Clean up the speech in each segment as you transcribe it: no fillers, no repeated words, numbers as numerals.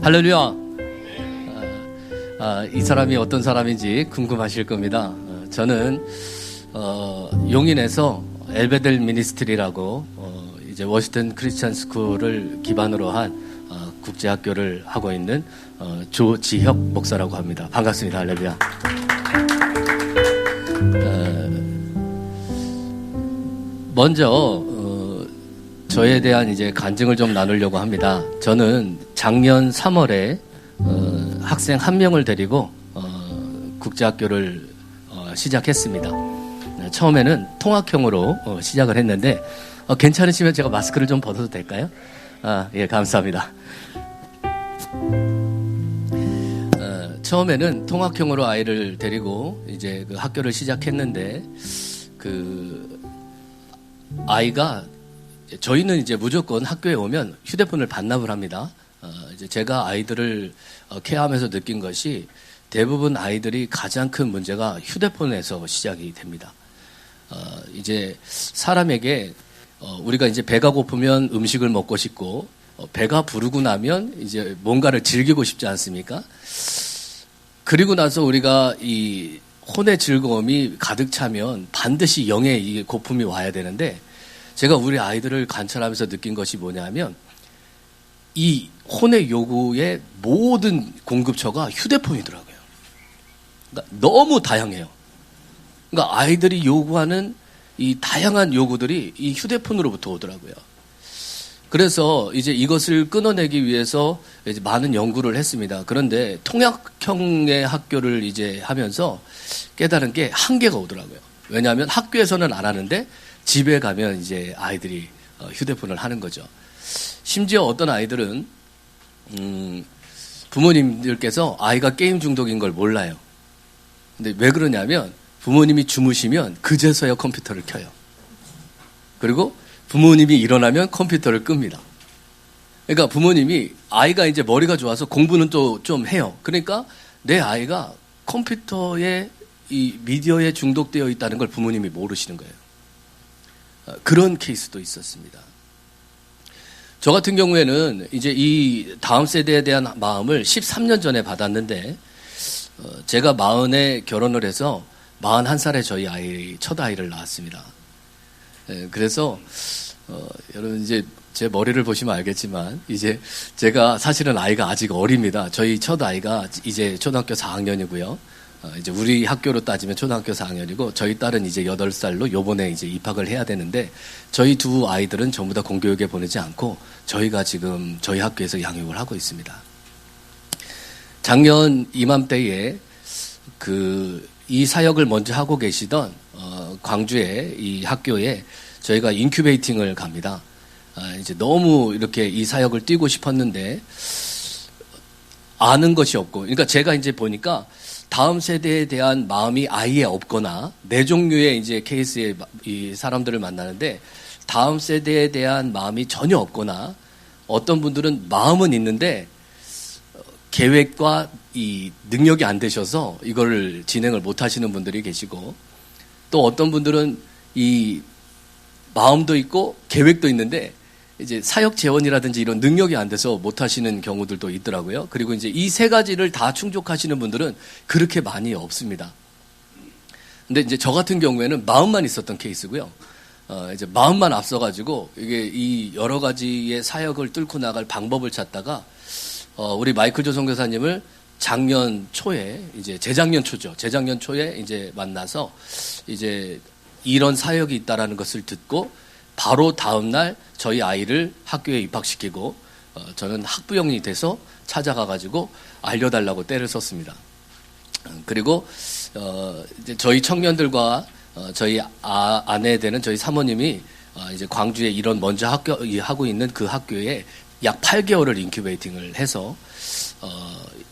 할렐루야. 이 사람이 어떤 사람인지 궁금하실 겁니다. 저는 용인에서 엘베델 미니스트리라고 이제 워싱턴 크리스찬 스쿨을 기반으로 한 국제학교를 하고 있는 조지혁 목사라고 합니다. 반갑습니다. 할렐루야. 먼저 저에 대한 이제 간증을 좀 나누려고 합니다. 저는 작년 3월에 학생 한 명을 데리고 국제학교를 시작했습니다. 처음에는 통학형으로 시작을 했는데 괜찮으시면 제가 마스크를 좀 벗어도 될까요? 예, 감사합니다. 처음에는 통학형으로 아이를 데리고 이제 그 학교를 시작했는데 그 아이가 저희는 이제 무조건 학교에 오면 휴대폰을 반납을 합니다. 이제 제가 아이들을 케어하면서 느낀 것이 대부분 아이들이 가장 큰 문제가 휴대폰에서 시작이 됩니다. 이제 사람에게 우리가 이제 배가 고프면 음식을 먹고 싶고 배가 부르고 나면 이제 뭔가를 즐기고 싶지 않습니까? 그리고 나서 우리가 이 혼의 즐거움이 가득 차면 반드시 영의 이 고품이 와야 되는데 제가 우리 아이들을 관찰하면서 느낀 것이 뭐냐면 이 혼의 요구의 모든 공급처가 휴대폰이더라고요. 그러니까 너무 다양해요. 그러니까 아이들이 요구하는 이 다양한 요구들이 이 휴대폰으로부터 오더라고요. 그래서 이제 이것을 끊어내기 위해서 이제 많은 연구를 했습니다. 그런데 통학형의 학교를 이제 하면서 깨달은 게 한계가 오더라고요. 왜냐하면 학교에서는 안 하는데 집에 가면 이제 아이들이 휴대폰을 하는 거죠. 심지어 어떤 아이들은 부모님들께서 아이가 게임 중독인 걸 몰라요. 근데 왜 그러냐면 부모님이 주무시면 그제서야 컴퓨터를 켜요. 그리고 부모님이 일어나면 컴퓨터를 끕니다. 그러니까 부모님이 아이가 이제 머리가 좋아서 공부는 또 좀 해요. 그러니까 내 아이가 컴퓨터에 이 미디어에 중독되어 있다는 걸 부모님이 모르시는 거예요. 그런 케이스도 있었습니다. 저 같은 경우에는 이제 이 다음 세대에 대한 마음을 13년 전에 받았는데 제가 40에 결혼을 해서 41살에 저희 아이 첫 아이를 낳았습니다. 그래서 여러분 이제 제 머리를 보시면 알겠지만 이제 제가 사실은 아이가 아직 어립니다. 저희 첫 아이가 이제 초등학교 4학년이고요. 이제 우리 학교로 따지면 초등학교 4학년이고 저희 딸은 이제 8살로 요번에 이제 입학을 해야 되는데 저희 두 아이들은 전부 다 공교육에 보내지 않고 저희가 지금 저희 학교에서 양육을 하고 있습니다. 작년 이맘때에 이 사역을 먼저 하고 계시던 광주의 이 학교에 저희가 인큐베이팅을 갑니다. 이제 너무 이렇게 이 사역을 뛰고 싶었는데 아는 것이 없고 그러니까 제가 이제 보니까 다음 세대에 대한 마음이 아예 없거나 네 종류의 이제 케이스의 이 사람들을 만나는데 다음 세대에 대한 마음이 전혀 없거나 어떤 분들은 마음은 있는데 계획과 이 능력이 안 되셔서 이걸 진행을 못 하시는 분들이 계시고 또 어떤 분들은 이 마음도 있고 계획도 있는데 이제 사역 재원이라든지 이런 능력이 안 돼서 못 하시는 경우들도 있더라고요. 그리고 이제 이 세 가지를 다 충족하시는 분들은 그렇게 많이 없습니다. 근데 이제 저 같은 경우에는 마음만 있었던 케이스고요. 이제 마음만 앞서가지고 이게 이 여러 가지의 사역을 뚫고 나갈 방법을 찾다가 우리 마이클 조 선교사님을 작년 초에 이제 재작년 초에 이제 만나서 이제 이런 사역이 있다라는 것을 듣고 바로 다음 날 저희 아이를 학교에 입학시키고 저는 학부형이 돼서 찾아가가지고 알려달라고 때를 썼습니다. 그리고 이제 저희 청년들과 저희 아내 되는 저희 사모님이 이제 광주에 이런 먼저 하고 있는 그 학교에 약 8개월을 인큐베이팅을 해서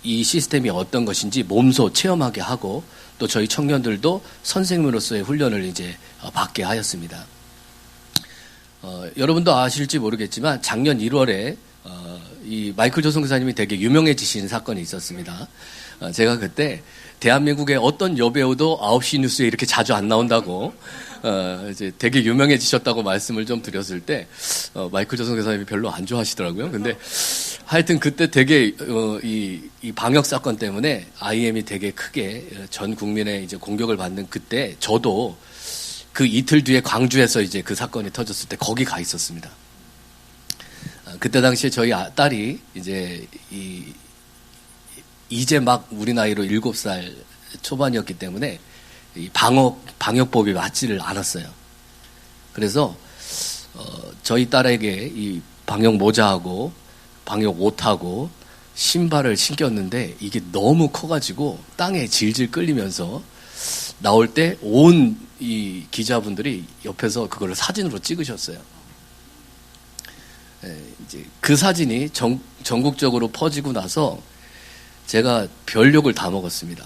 이 시스템이 어떤 것인지 몸소 체험하게 하고 또 저희 청년들도 선생님으로서의 훈련을 이제 받게 하였습니다. 여러분도 아실지 모르겠지만 작년 1월에 이 마이클 조 선교사님이 되게 유명해지신 사건이 있었습니다. 제가 그때 대한민국의 어떤 여배우도 9시 뉴스에 이렇게 자주 안 나온다고 이제 되게 유명해지셨다고 말씀을 좀 드렸을 때, 마이클 조성 교사님이 별로 안 좋아하시더라고요. 근데 하여튼 그때 되게, 이 방역 사건 때문에 IM이 되게 크게 전 국민의 이제 공격을 받는 그때 저도 그 이틀 뒤에 광주에서 이제 그 사건이 터졌을 때 거기 가 있었습니다. 그때 당시에 저희 딸이 이제 막 우리 나이로 7살 초반이었기 때문에 이 방역법이 맞지를 않았어요. 그래서 저희 딸에게 이 방역 모자하고 방역 옷하고 신발을 신겼는데 이게 너무 커가지고 땅에 질질 끌리면서 나올 때 온 이 기자분들이 옆에서 그걸 사진으로 찍으셨어요. 이제 그 사진이 전국적으로 퍼지고 나서 제가 별 욕을 다 먹었습니다.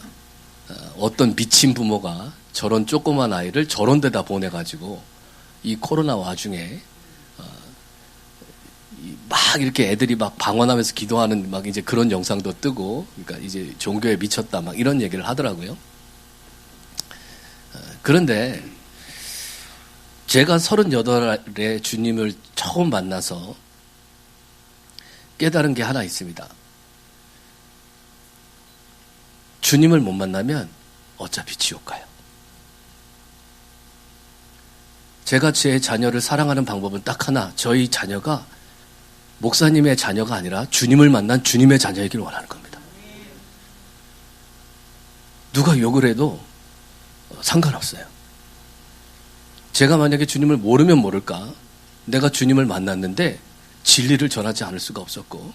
어떤 미친 부모가 저런 조그만 아이를 저런 데다 보내가지고 이 코로나 와중에 막 이렇게 애들이 막 방언하면서 기도하는 막 이제 그런 영상도 뜨고, 그러니까 이제 종교에 미쳤다 막 이런 얘기를 하더라고요. 그런데 제가 38에 주님을 처음 만나서 깨달은 게 하나 있습니다. 주님을 못 만나면 어차피 지옥 가요. 제가 제 자녀를 사랑하는 방법은 딱 하나, 저희 자녀가 목사님의 자녀가 아니라 주님을 만난 주님의 자녀이길 원하는 겁니다. 누가 욕을 해도 상관없어요. 제가 만약에 주님을 모르면 모를까, 내가 주님을 만났는데 진리를 전하지 않을 수가 없었고,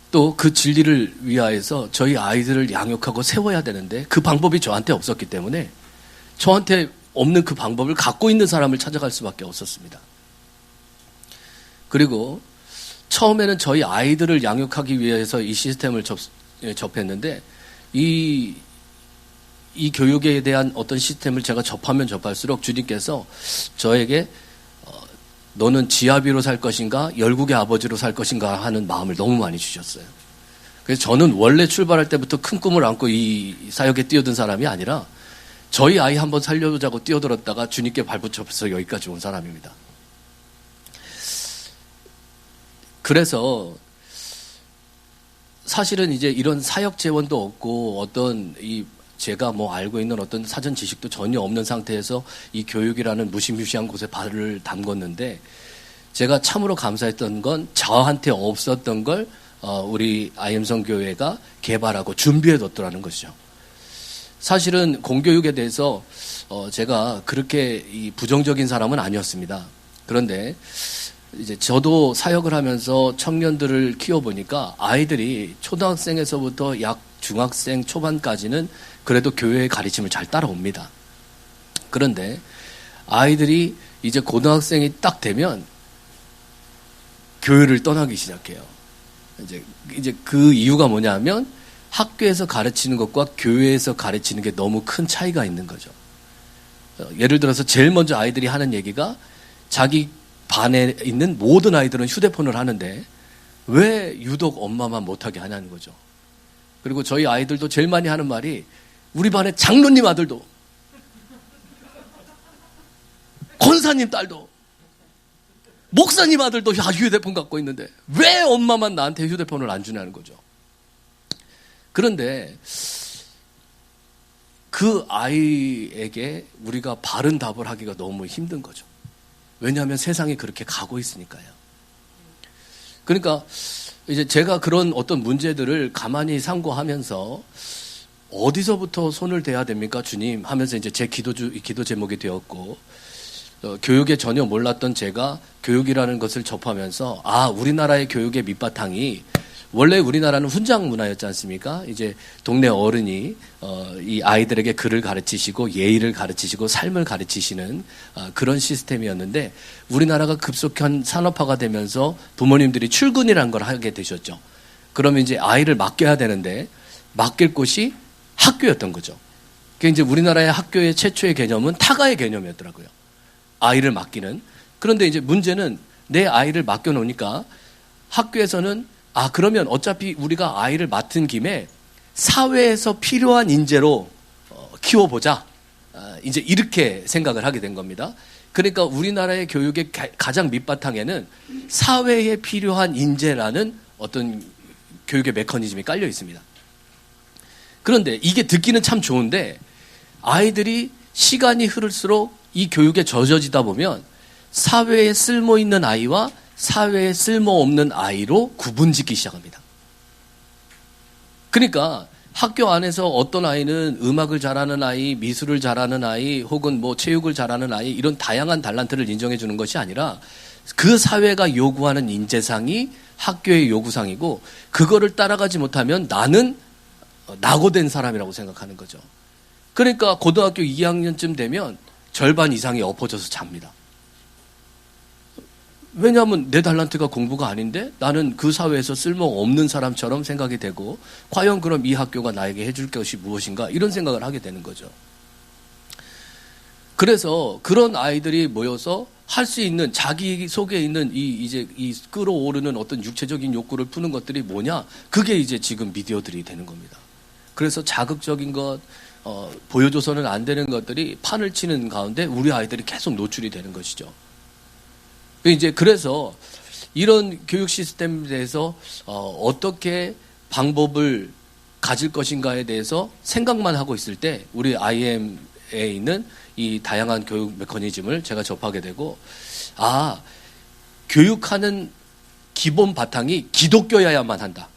또 그 진리를 위하여서 저희 아이들을 양육하고 세워야 되는데 그 방법이 저한테 없었기 때문에 저한테 없는 그 방법을 갖고 있는 사람을 찾아갈 수밖에 없었습니다. 그리고 처음에는 저희 아이들을 양육하기 위해서 이 시스템을 접했는데 이 교육에 대한 어떤 시스템을 제가 접하면 접할수록 주님께서 저에게 너는 지아비로 살 것인가 열국의 아버지로 살 것인가 하는 마음을 너무 많이 주셨어요. 그래서 저는 원래 출발할 때부터 큰 꿈을 안고 이 사역에 뛰어든 사람이 아니라 저희 아이 한번 살려보자고 뛰어들었다가 주님께 발붙여서 여기까지 온 사람입니다. 그래서 사실은 이제 이런 사역 재원도 없고 어떤 제가 뭐 알고 있는 어떤 사전 지식도 전혀 없는 상태에서 이 교육이라는 무시무시한 곳에 발을 담궜는데, 제가 참으로 감사했던 건 저한테 없었던 걸 우리 IM성교회가 개발하고 준비해뒀더라는 것이죠. 사실은 공교육에 대해서 제가 그렇게 부정적인 사람은 아니었습니다. 그런데 이제 저도 사역을 하면서 청년들을 키워보니까 아이들이 초등학생에서부터 약 중학생 초반까지는 그래도 교회의 가르침을 잘 따라옵니다. 그런데 아이들이 이제 고등학생이 딱 되면 교회를 떠나기 시작해요. 이제 그 이유가 뭐냐면 학교에서 가르치는 것과 교회에서 가르치는 게 너무 큰 차이가 있는 거죠. 예를 들어서 제일 먼저 아이들이 하는 얘기가 자기 반에 있는 모든 아이들은 휴대폰을 하는데 왜 유독 엄마만 못하게 하냐는 거죠. 그리고 저희 아이들도 제일 많이 하는 말이 우리 반에 장로님 아들도 권사님 딸도 목사님 아들도 휴대폰 갖고 있는데 왜 엄마만 나한테 휴대폰을 안 주냐는 거죠. 그런데 그 아이에게 우리가 바른 답을 하기가 너무 힘든 거죠. 왜냐하면 세상이 그렇게 가고 있으니까요. 그러니까 이제 제가 그런 어떤 문제들을 가만히 상고하면서 어디서부터 손을 대야 됩니까, 주님? 하면서 이제 제 기도 제목이 되었고, 교육에 전혀 몰랐던 제가 교육이라는 것을 접하면서 우리나라의 교육의 밑바탕이 원래 우리나라는 훈장 문화였지 않습니까? 이제 동네 어른이 이 아이들에게 글을 가르치시고 예의를 가르치시고 삶을 가르치시는 그런 시스템이었는데, 우리나라가 급속한 산업화가 되면서 부모님들이 출근이라는 걸 하게 되셨죠. 그러면 이제 아이를 맡겨야 되는데 맡길 곳이 학교였던 거죠. 그러니까 이제 우리나라의 학교의 최초의 개념은 타가의 개념이었더라고요. 아이를 맡기는. 그런데 이제 문제는 내 아이를 맡겨놓으니까 학교에서는 그러면 어차피 우리가 아이를 맡은 김에 사회에서 필요한 인재로 키워보자. 이제 이렇게 생각을 하게 된 겁니다. 그러니까 우리나라의 교육의 가장 밑바탕에는 사회에 필요한 인재라는 어떤 교육의 메커니즘이 깔려 있습니다. 그런데 이게 듣기는 참 좋은데 아이들이 시간이 흐를수록 이 교육에 젖어지다 보면 사회에 쓸모 있는 아이와 사회에 쓸모 없는 아이로 구분짓기 시작합니다. 그러니까 학교 안에서 어떤 아이는 음악을 잘하는 아이, 미술을 잘하는 아이, 혹은 뭐 체육을 잘하는 아이, 이런 다양한 달란트를 인정해 주는 것이 아니라 그 사회가 요구하는 인재상이 학교의 요구상이고 그거를 따라가지 못하면 나는 낙오된 사람이라고 생각하는 거죠. 그러니까 고등학교 2학년쯤 되면 절반 이상이 엎어져서 잡니다. 왜냐하면 내 달란트가 공부가 아닌데 나는 그 사회에서 쓸모없는 사람처럼 생각이 되고 과연 그럼 이 학교가 나에게 해줄 것이 무엇인가 이런 생각을 하게 되는 거죠. 그래서 그런 아이들이 모여서 할 수 있는 자기 속에 있는 이 끌어오르는 어떤 육체적인 욕구를 푸는 것들이 뭐냐? 그게 이제 지금 미디어들이 되는 겁니다. 그래서 자극적인 것, 보여줘서는 안 되는 것들이 판을 치는 가운데 우리 아이들이 계속 노출이 되는 것이죠. 이제 그래서 이런 교육 시스템에 대해서 어떻게 방법을 가질 것인가에 대해서 생각만 하고 있을 때 우리 IM에 있는 이 다양한 교육 메커니즘을 제가 접하게 되고 교육하는 기본 바탕이 기독교여야만 한다.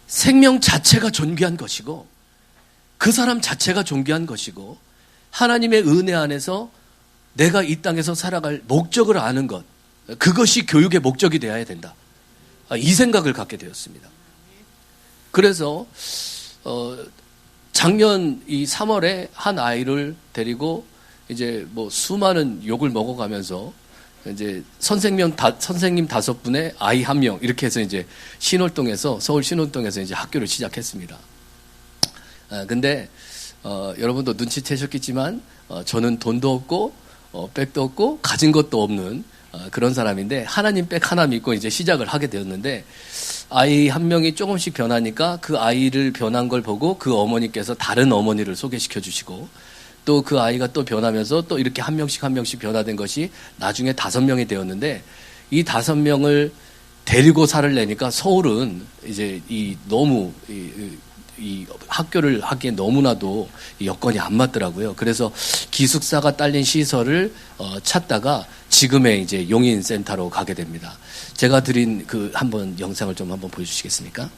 생명 자체가 존귀한 것이고 그 사람 자체가 존귀한 것이고 하나님의 은혜 안에서 내가 이 땅에서 살아갈 목적을 아는 것, 그것이 교육의 목적이 되어야 된다. 이 생각을 갖게 되었습니다. 그래서 작년 이 3월에 한 아이를 데리고 이제 뭐 수많은 욕을 먹어가면서 이제 선생님 5분에 아이 1명 이렇게 해서 이제 신월동에서 서울 신월동에서 이제 학교를 시작했습니다. 근데 여러분도 눈치채셨겠지만 저는 돈도 없고 백도 없고 가진 것도 없는 그런 사람인데 하나님 백 하나 믿고 이제 시작을 하게 되었는데 아이 1명이 조금씩 변하니까 그 아이를 변한 걸 보고 그 어머니께서 다른 어머니를 소개시켜 주시고 또 그 아이가 또 변하면서 또 이렇게 한 명씩 변화된 것이 나중에 5명이 되었는데 이 5명을 데리고 살을 내니까 서울은 이제 너무 이 학교를 하기에 너무나도 여건이 안 맞더라고요. 그래서 기숙사가 딸린 시설을 찾다가 지금의 이제 용인센터로 가게 됩니다. 제가 드린 그 한번 영상을 좀 한번 보여주시겠습니까?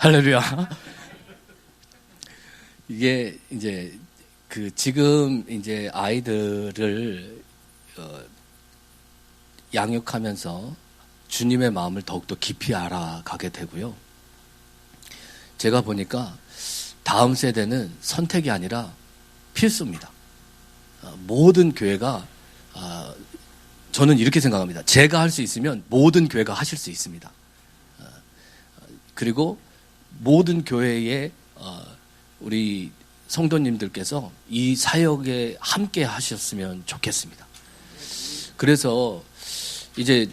할렐루야. 이게 이제 지금 이제 아이들을 양육하면서 주님의 마음을 더욱더 깊이 알아가게 되고요. 제가 보니까 다음 세대는 선택이 아니라 필수입니다. 모든 교회가 저는 이렇게 생각합니다. 제가 할 수 있으면 모든 교회가 하실 수 있습니다. 그리고 모든 교회의 우리 성도님들께서 이 사역에 함께 하셨으면 좋겠습니다. 그래서 이제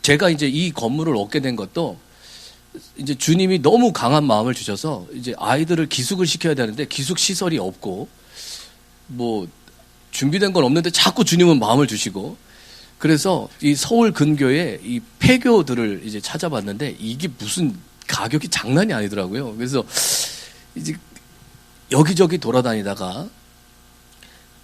제가 이제 이 건물을 얻게 된 것도 이제 주님이 너무 강한 마음을 주셔서 이제 아이들을 기숙을 시켜야 되는데 기숙 시설이 없고 뭐 준비된 건 없는데 자꾸 주님은 마음을 주시고, 그래서 이 서울 근교에 이 폐교들을 이제 찾아봤는데 이게 무슨 가격이 장난이 아니더라고요. 그래서 이제 여기저기 돌아다니다가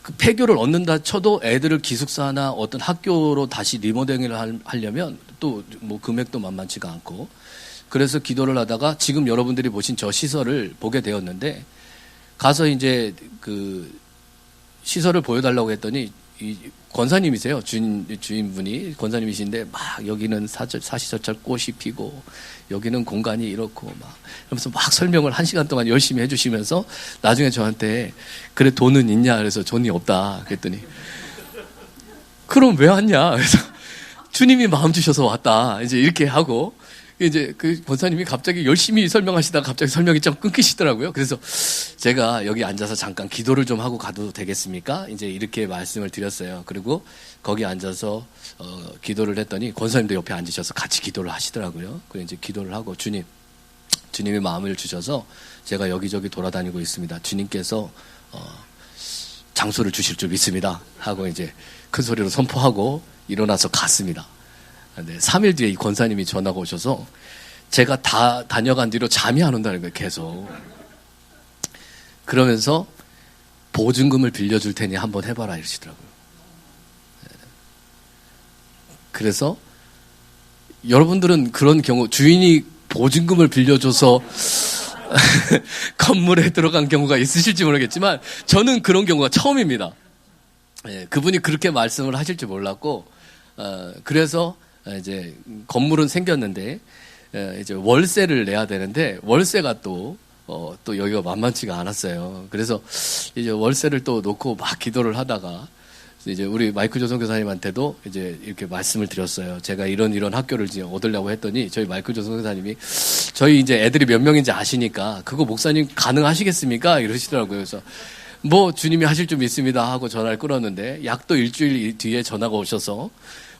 그 폐교를 얻는다 쳐도 애들을 기숙사나 어떤 학교로 다시 리모델링을 하려면 또 뭐 금액도 만만치가 않고, 그래서 기도를 하다가 지금 여러분들이 보신 저 시설을 보게 되었는데, 가서 이제 그 시설을 보여달라고 했더니 이 권사님이세요. 주인분이 권사님이신데 막 여기는 사시사철 꽃이 피고 여기는 공간이 이렇고 막 그러면서 막 설명을 1시간 동안 열심히 해주시면서 나중에 저한테 그래 돈은 있냐 그래서 돈이 없다 그랬더니 그럼 왜 왔냐 그래서 주님이 마음 주셔서 왔다 이제 이렇게 하고, 이제 그 권사님이 갑자기 열심히 설명하시다가 갑자기 설명이 좀 끊기시더라고요. 그래서 제가 여기 앉아서 잠깐 기도를 좀 하고 가도 되겠습니까? 이제 이렇게 말씀을 드렸어요. 그리고 거기 앉아서 기도를 했더니 권사님도 옆에 앉으셔서 같이 기도를 하시더라고요. 그래서 이제 기도를 하고 주님이 마음을 주셔서 제가 여기저기 돌아다니고 있습니다. 주님께서 장소를 주실 줄 믿습니다. 하고 이제 큰 소리로 선포하고 일어나서 갔습니다. 네, 3일 뒤에 이 권사님이 전화가 오셔서 제가 다 다녀간 뒤로 잠이 안 온다는 거예요, 계속. 그러면서 보증금을 빌려줄 테니 한번 해봐라 이러시더라고요. 네. 그래서 여러분들은 그런 경우 주인이 보증금을 빌려줘서 건물에 들어간 경우가 있으실지 모르겠지만 저는 그런 경우가 처음입니다. 네, 그분이 그렇게 말씀을 하실 줄 몰랐고, 그래서 이제 건물은 생겼는데 이제 월세를 내야 되는데 월세가 또 여기가 만만치가 않았어요. 그래서 이제 월세를 또 놓고 막 기도를 하다가 이제 우리 마이클 조선 교사님한테도 이제 이렇게 말씀을 드렸어요. 제가 이런 학교를 이제 얻으려고 했더니 저희 마이클 조선 교사님이 저희 이제 애들이 몇 명인지 아시니까 그거 목사님 가능하시겠습니까? 이러시더라고요. 그래서 뭐 주님이 하실 줄 믿습니다 하고 전화를 끊었는데 약 또 일주일 뒤에 전화가 오셔서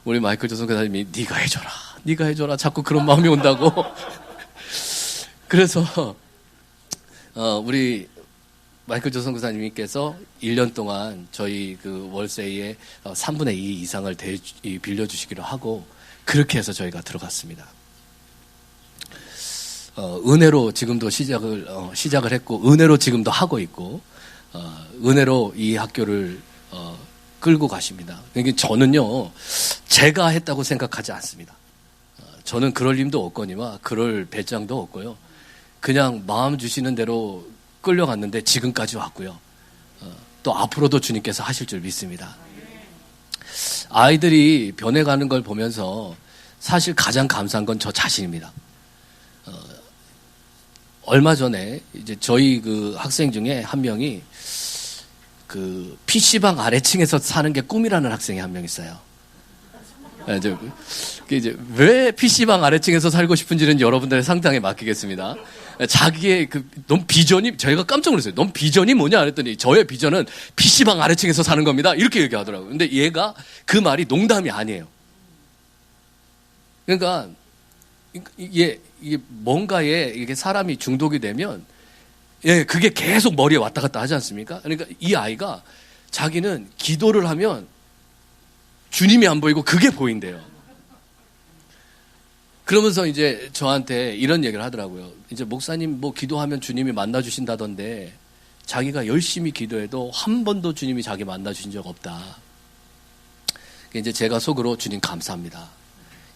우리 마이클 조선 교사님이 네가 해줘라 자꾸 그런 마음이 온다고. 그래서 우리 마이클 조선 교사님께서 1년 동안 저희 그 월세의 3분의 2 이상을 빌려주시기로 하고 그렇게 해서 저희가 들어갔습니다. 은혜로 지금도 시작을 했고 은혜로 지금도 하고 있고 은혜로 이 학교를 끌고 가십니다. 그러니까 저는요 제가 했다고 생각하지 않습니다. 저는 그럴 힘도 없거니와 그럴 배짱도 없고요. 그냥 마음 주시는 대로 끌려갔는데 지금까지 왔고요. 또 앞으로도 주님께서 하실 줄 믿습니다. 아이들이 변해가는 걸 보면서 사실 가장 감사한 건 저 자신입니다. 얼마 전에 이제 저희 그 학생 중에 한 명이 그 PC방 아래층에서 사는 게 꿈이라는 학생이 한 명 있어요. 이제 왜 PC방 아래층에서 살고 싶은지는 여러분들의 상상에 맡기겠습니다. 자기의 넌 비전이, 저희가 깜짝 놀랐어요. 넌 비전이 뭐냐? 그랬더니 저의 비전은 PC방 아래층에서 사는 겁니다. 이렇게 얘기하더라고요. 근데 얘가 그 말이 농담이 아니에요. 그러니까 이게 뭔가에 이게 사람이 중독이 되면 그게 계속 머리에 왔다 갔다 하지 않습니까? 그러니까 이 아이가 자기는 기도를 하면 주님이 안 보이고 그게 보인대요. 그러면서 이제 저한테 이런 얘기를 하더라고요. 이제 목사님 뭐 기도하면 주님이 만나주신다던데 자기가 열심히 기도해도 한 번도 주님이 자기 만나주신 적 없다. 이제 제가 속으로 주님 감사합니다.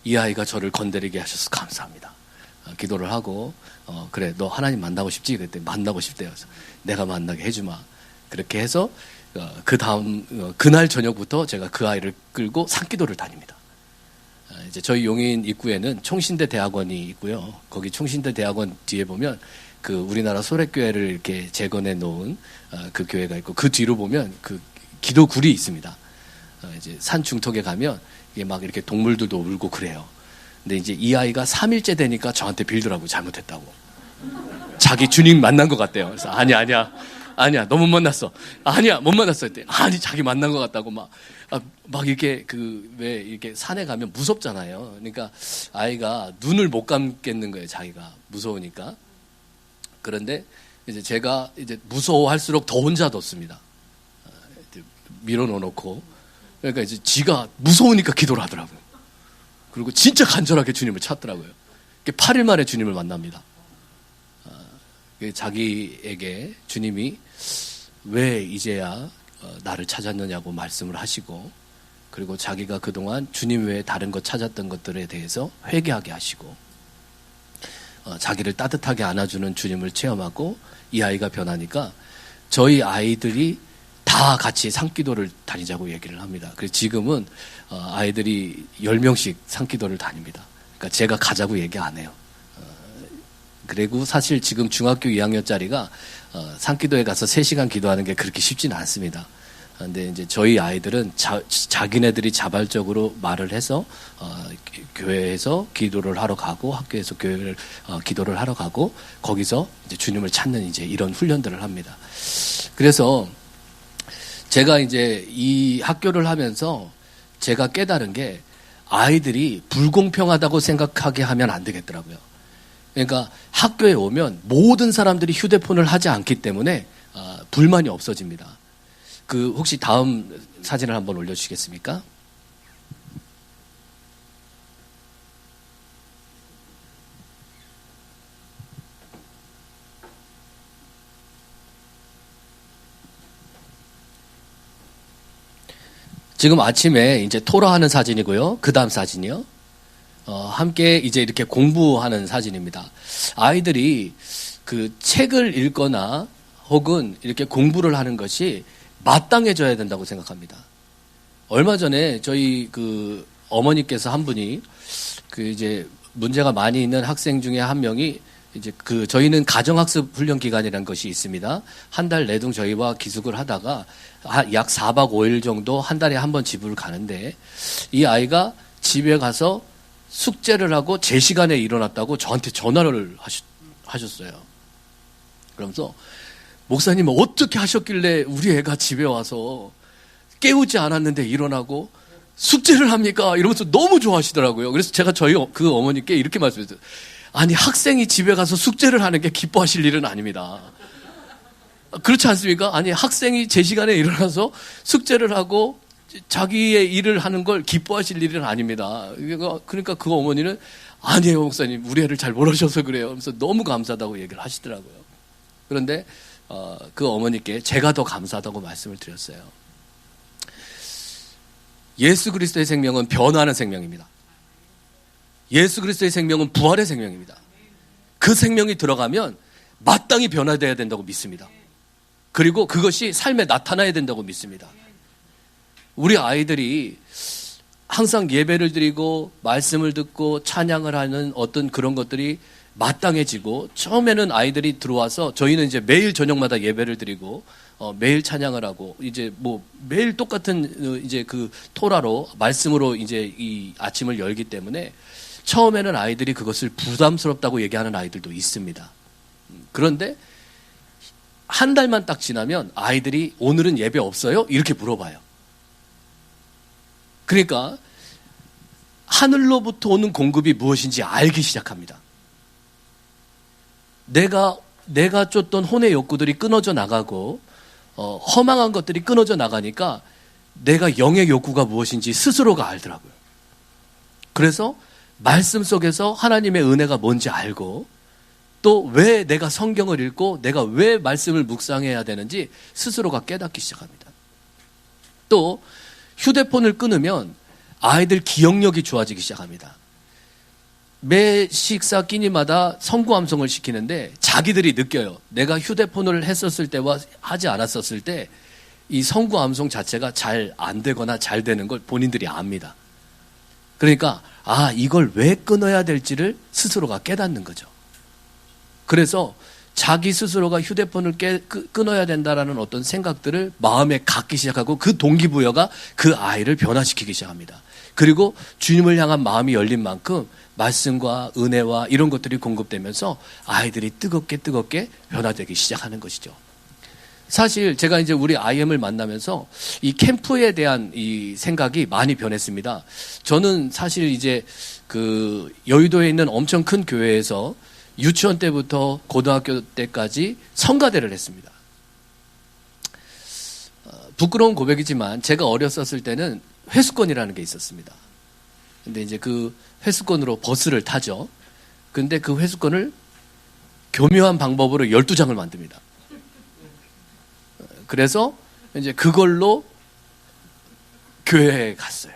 이 아이가 저를 건드리게 하셔서 감사합니다. 기도를 하고 그래 너 하나님 만나고 싶지? 그랬더니 만나고 싶대요. 그래서 내가 만나게 해주마. 그렇게 해서 그 다음 그날 저녁부터 제가 그 아이를 끌고 산기도를 다닙니다. 이제 저희 용인 입구에는 총신대 대학원이 있고요. 거기 총신대 대학원 뒤에 보면 그 우리나라 소래교회를 이렇게 재건해 놓은 그 교회가 있고 그 뒤로 보면 그 기도굴이 있습니다. 이제 산 중턱에 가면 이게 막 이렇게 동물들도 울고 그래요. 근데 이제 이 아이가 3일째 되니까 저한테 빌더라고요. 잘못했다고. 자기 주님 만난 것 같대요. 그래서 아니야, 너 못 만났어. 아니야, 못 만났어. 했대. 아니, 자기 만난 것 같다고 막 이렇게 왜 이렇게 산에 가면 무섭잖아요. 그러니까 아이가 눈을 못 감겠는 거예요. 자기가 무서우니까. 그런데 이제 제가 이제 무서워할수록 더 혼자 뒀습니다. 밀어넣어놓고. 그러니까 이제 지가 무서우니까 기도를 하더라고요. 그리고 진짜 간절하게 주님을 찾더라고요. 8일 만에 주님을 만납니다. 자기에게 주님이 왜 이제야 나를 찾았느냐고 말씀을 하시고, 그리고 자기가 그동안 주님 외에 다른 것 찾았던 것들에 대해서 회개하게 하시고, 자기를 따뜻하게 안아주는 주님을 체험하고, 이 아이가 변하니까 저희 아이들이 다 같이 산기도를 다니자고 얘기를 합니다. 그래서 지금은 아이들이 10명씩 산기도를 다닙니다. 그러니까 제가 가자고 얘기 안 해요. 그리고 사실 지금 중학교 2학년짜리가 산기도에 가서 3시간 기도하는 게 그렇게 쉽지는 않습니다. 근데 이제 저희 아이들은 자기네들이 자발적으로 말을 해서 교회에서 기도를 하러 가고, 학교에서 기도를 하러 가고, 거기서 이제 주님을 찾는 이제 이런 훈련들을 합니다. 그래서 제가 이제 이 학교를 하면서 제가 깨달은 게, 아이들이 불공평하다고 생각하게 하면 안 되겠더라고요. 그러니까 학교에 오면 모든 사람들이 휴대폰을 하지 않기 때문에 불만이 없어집니다. 혹시 다음 사진을 한번 올려주시겠습니까? 지금 아침에 이제 토라하는 사진이고요. 그 다음 사진이요. 함께 이제 이렇게 공부하는 사진입니다. 아이들이 그 책을 읽거나 혹은 이렇게 공부를 하는 것이 마땅해져야 된다고 생각합니다. 얼마 전에 저희 어머니께서 한 분이 이제 문제가 많이 있는 학생 중에 한 명이 이제 저희는 가정학습 훈련 기간이라는 것이 있습니다. 한 달 내동 저희와 기숙을 하다가 약 4박 5일 정도 한 달에 한 번 집을 가는데, 이 아이가 집에 가서 숙제를 하고 제 시간에 일어났다고 저한테 전화를 하셨어요. 그러면서 목사님 어떻게 하셨길래 우리 애가 집에 와서 깨우지 않았는데 일어나고 숙제를 합니까? 이러면서 너무 좋아하시더라고요. 그래서 제가 저희 어머니께 이렇게 말씀했어요. 아니, 학생이 집에 가서 숙제를 하는 게 기뻐하실 일은 아닙니다. 그렇지 않습니까? 아니, 학생이 제 시간에 일어나서 숙제를 하고 자기의 일을 하는 걸 기뻐하실 일은 아닙니다. 그러니까 그 어머니는 아니에요, 목사님. 우리 애를 잘 모르셔서 그래요. 그래서 너무 감사하다고 얘기를 하시더라고요. 그런데 그 어머니께 제가 더 감사하다고 말씀을 드렸어요. 예수 그리스도의 생명은 변화하는 생명입니다. 예수 그리스도의 생명은 부활의 생명입니다. 그 생명이 들어가면 마땅히 변화되어야 된다고 믿습니다. 그리고 그것이 삶에 나타나야 된다고 믿습니다. 우리 아이들이 항상 예배를 드리고 말씀을 듣고 찬양을 하는 어떤 그런 것들이 마땅해지고, 처음에는 아이들이 들어와서 저희는 이제 매일 저녁마다 예배를 드리고 매일 찬양을 하고, 이제 매일 똑같은 이제 토라로 말씀으로 이제 이 아침을 열기 때문에 처음에는 아이들이 그것을 부담스럽다고 얘기하는 아이들도 있습니다. 그런데 한 달만 딱 지나면 아이들이 오늘은 예배 없어요? 이렇게 물어봐요. 그러니까 하늘로부터 오는 공급이 무엇인지 알기 시작합니다. 내가 쫓던 혼의 욕구들이 끊어져 나가고 허망한 것들이 끊어져 나가니까 내가 영의 욕구가 무엇인지 스스로가 알더라고요. 그래서 말씀 속에서 하나님의 은혜가 뭔지 알고, 또 왜 내가 성경을 읽고 내가 왜 말씀을 묵상해야 되는지 스스로가 깨닫기 시작합니다. 또 휴대폰을 끊으면 아이들 기억력이 좋아지기 시작합니다. 매 식사 끼니마다 성구암송을 시키는데 자기들이 느껴요. 내가 휴대폰을 했었을 때와 하지 않았었을 때 이 성구암송 자체가 잘 안 되거나 잘 되는 걸 본인들이 압니다. 그러니까 이걸 왜 끊어야 될지를 스스로가 깨닫는 거죠. 그래서 자기 스스로가 휴대폰을 끊어야 된다라는 어떤 생각들을 마음에 갖기 시작하고 그 동기부여가 그 아이를 변화시키기 시작합니다. 그리고 주님을 향한 마음이 열린 만큼 말씀과 은혜와 이런 것들이 공급되면서 아이들이 뜨겁게 변화되기 시작하는 것이죠. 사실 제가 이제 우리 IM을 만나면서 이 캠프에 대한 이 생각이 많이 변했습니다. 저는 사실 이제 그 여의도에 있는 엄청 큰 교회에서 유치원 때부터 고등학교 때까지 성가대를 했습니다. 부끄러운 고백이지만 제가 어렸었을 때는 회수권이라는 게 있었습니다. 근데 이제 그 회수권으로 버스를 타죠. 근데 그 회수권을 교묘한 방법으로 12장을 만듭니다. 그래서 이제 그걸로 교회에 갔어요.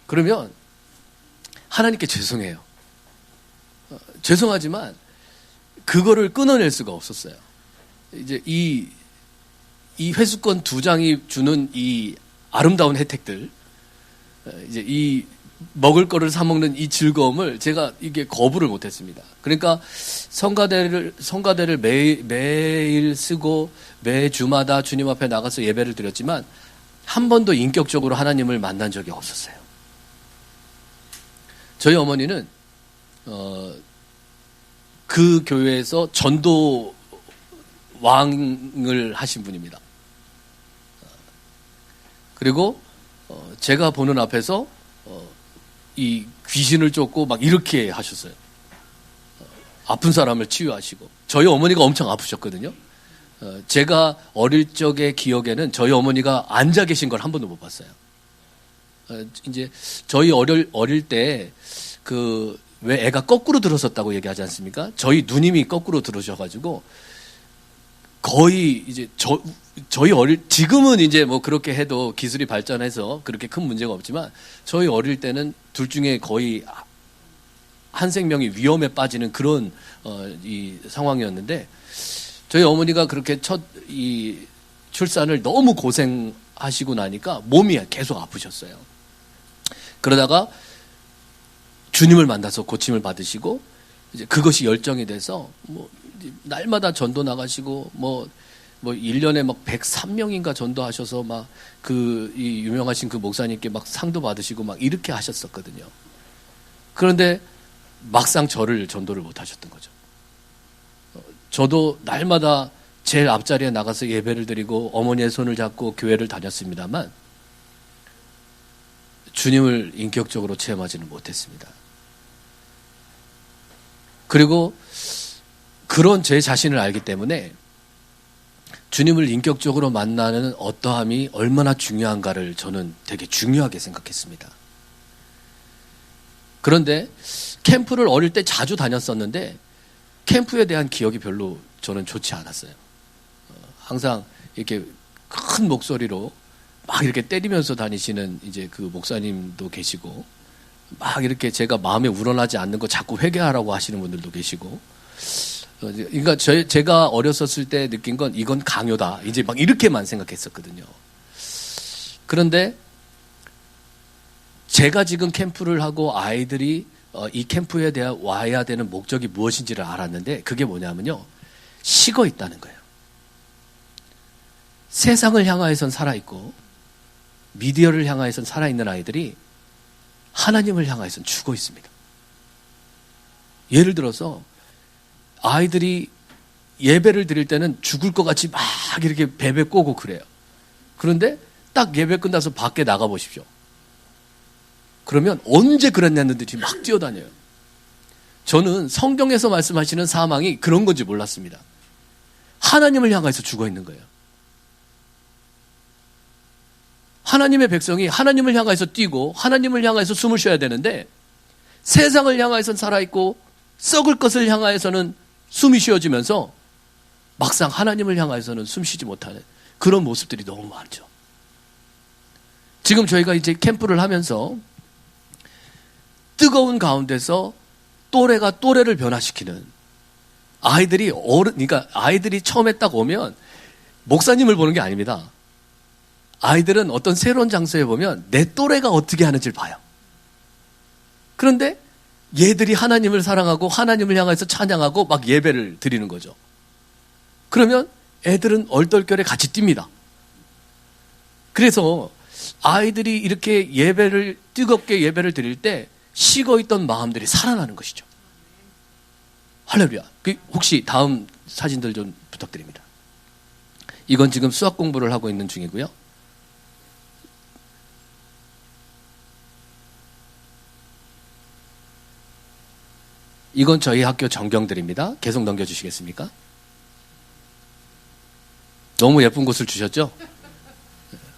그러면 하나님께 죄송해요. 죄송하지만 그거를 끊어낼 수가 없었어요. 이제 이 회수권 2장이 주는 이 아름다운 혜택들, 이제 이 먹을 거를 사 먹는 이 즐거움을 제가 이게 거부를 못했습니다. 그러니까 성가대를 매일 쓰고 매주마다 주님 앞에 나가서 예배를 드렸지만 한 번도 인격적으로 하나님을 만난 적이 없었어요. 저희 어머니는 그 교회에서 전도 왕을 하신 분입니다. 그리고 제가 보는 앞에서 이 귀신을 쫓고 막 이렇게 하셨어요. 아픈 사람을 치유하시고. 저희 어머니가 엄청 아프셨거든요. 제가 어릴 적의 기억에는 저희 어머니가 앉아 계신 걸 한 번도 못 봤어요. 이제 저희 어릴 때 왜 애가 거꾸로 들었었다고 얘기하지 않습니까? 저희 누님이 거꾸로 들으셔가지고 거의 이제 지금은 이제 뭐 그렇게 해도 기술이 발전해서 그렇게 큰 문제가 없지만 저희 어릴 때는 둘 중에 거의 한 생명이 위험에 빠지는 그런 이 상황이었는데 저희 어머니가 그렇게 첫 이 출산을 너무 고생하시고 나니까 몸이 계속 아프셨어요. 그러다가 주님을 만나서 고침을 받으시고 이제 그것이 열정이 돼서 뭐 날마다 전도 나가시고 뭐 1년에 막 103명인가 전도하셔서 막 이 유명하신 그 목사님께 막 상도 받으시고 막 이렇게 하셨었거든요. 그런데 막상 저를 전도를 못 하셨던 거죠. 저도 날마다 제일 앞자리에 나가서 예배를 드리고 어머니의 손을 잡고 교회를 다녔습니다만 주님을 인격적으로 체험하지는 못했습니다. 그리고 그런 제 자신을 알기 때문에 주님을 인격적으로 만나는 어떠함이 얼마나 중요한가를 저는 되게 중요하게 생각했습니다. 그런데 캠프를 어릴 때 자주 다녔었는데 캠프에 대한 기억이 별로 저는 좋지 않았어요. 항상 이렇게 큰 목소리로 막 이렇게 때리면서 다니시는 이제 그 목사님도 계시고 막 이렇게 제가 마음에 우러나지 않는 거 자꾸 회개하라고 하시는 분들도 계시고 그러니까 제가 어렸었을 때 느낀 건 이건 강요다. 이제 막 이렇게만 생각했었거든요. 그런데 제가 지금 캠프를 하고 아이들이 이 캠프에 대해 와야 되는 목적이 무엇인지를 알았는데 그게 뭐냐면요. 식어 있다는 거예요. 세상을 향하여선 살아있고 미디어를 향하여선 살아있는 아이들이 하나님을 향하여선 죽어 있습니다. 예를 들어서 아이들이 예배를 드릴 때는 죽을 것 같이 막 이렇게 베베 꼬고 그래요. 그런데 딱 예배 끝나서 밖에 나가 보십시오. 그러면 언제 그랬냐는 듯이 막 뛰어다녀요. 저는 성경에서 말씀하시는 사망이 그런 건지 몰랐습니다. 하나님을 향해서 죽어 있는 거예요. 하나님의 백성이 하나님을 향해서 뛰고 하나님을 향해서 숨을 쉬어야 되는데 세상을 향해서는 살아있고 썩을 것을 향해서는 숨이 쉬어지면서 막상 하나님을 향해서는 숨쉬지 못하는 그런 모습들이 너무 많죠. 지금 저희가 이제 캠프를 하면서 뜨거운 가운데서 또래가 또래를 변화시키는 아이들이 그러니까 아이들이 처음에 딱 오면 목사님을 보는 게 아닙니다. 아이들은 어떤 새로운 장소에 보면 내 또래가 어떻게 하는지를 봐요. 그런데 얘들이 하나님을 사랑하고 하나님을 향해서 찬양하고 막 예배를 드리는 거죠. 그러면 애들은 얼떨결에 같이 뜁니다. 그래서 아이들이 이렇게 뜨겁게 예배를 드릴 때 식어있던 마음들이 살아나는 것이죠. 할렐루야. 혹시 다음 사진들 좀 부탁드립니다. 이건 지금 수학 공부를 하고 있는 중이고요. 이건 저희 학교 전경들입니다. 계속 넘겨주시겠습니까? 너무 예쁜 곳을 주셨죠?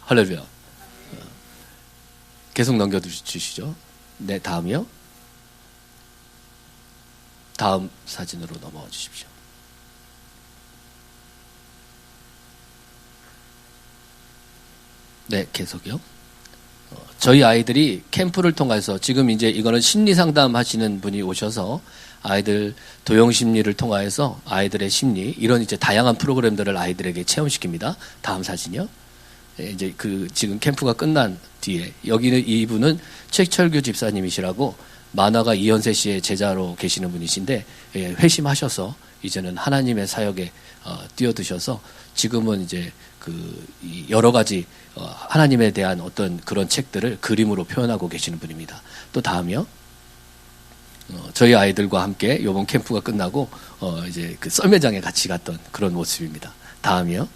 할렐루야. 계속 넘겨주시죠. 네, 다음이요. 다음 사진으로 넘어와 주십시오. 네, 계속요. 저희 아이들이 캠프를 통해서 지금 이제 이거는 심리 상담 하시는 분이 오셔서 아이들 도용 심리를 통해서 아이들의 심리 이런 이제 다양한 프로그램들을 아이들에게 체험시킵니다. 다음 사진이요. 이제 지금 캠프가 끝난 뒤에 여기는 이분은 최철규 집사님이시라고 만화가 이현세 씨의 제자로 계시는 분이신데 회심하셔서 이제는 하나님의 사역에 뛰어드셔서 지금은 이제 여러 가지 하나님에 대한 어떤 그런 책들을 그림으로 표현하고 계시는 분입니다. 또 다음이요. 저희 아이들과 함께 이번 캠프가 끝나고 이제 썰매장에 같이 갔던 그런 모습입니다. 다음이요.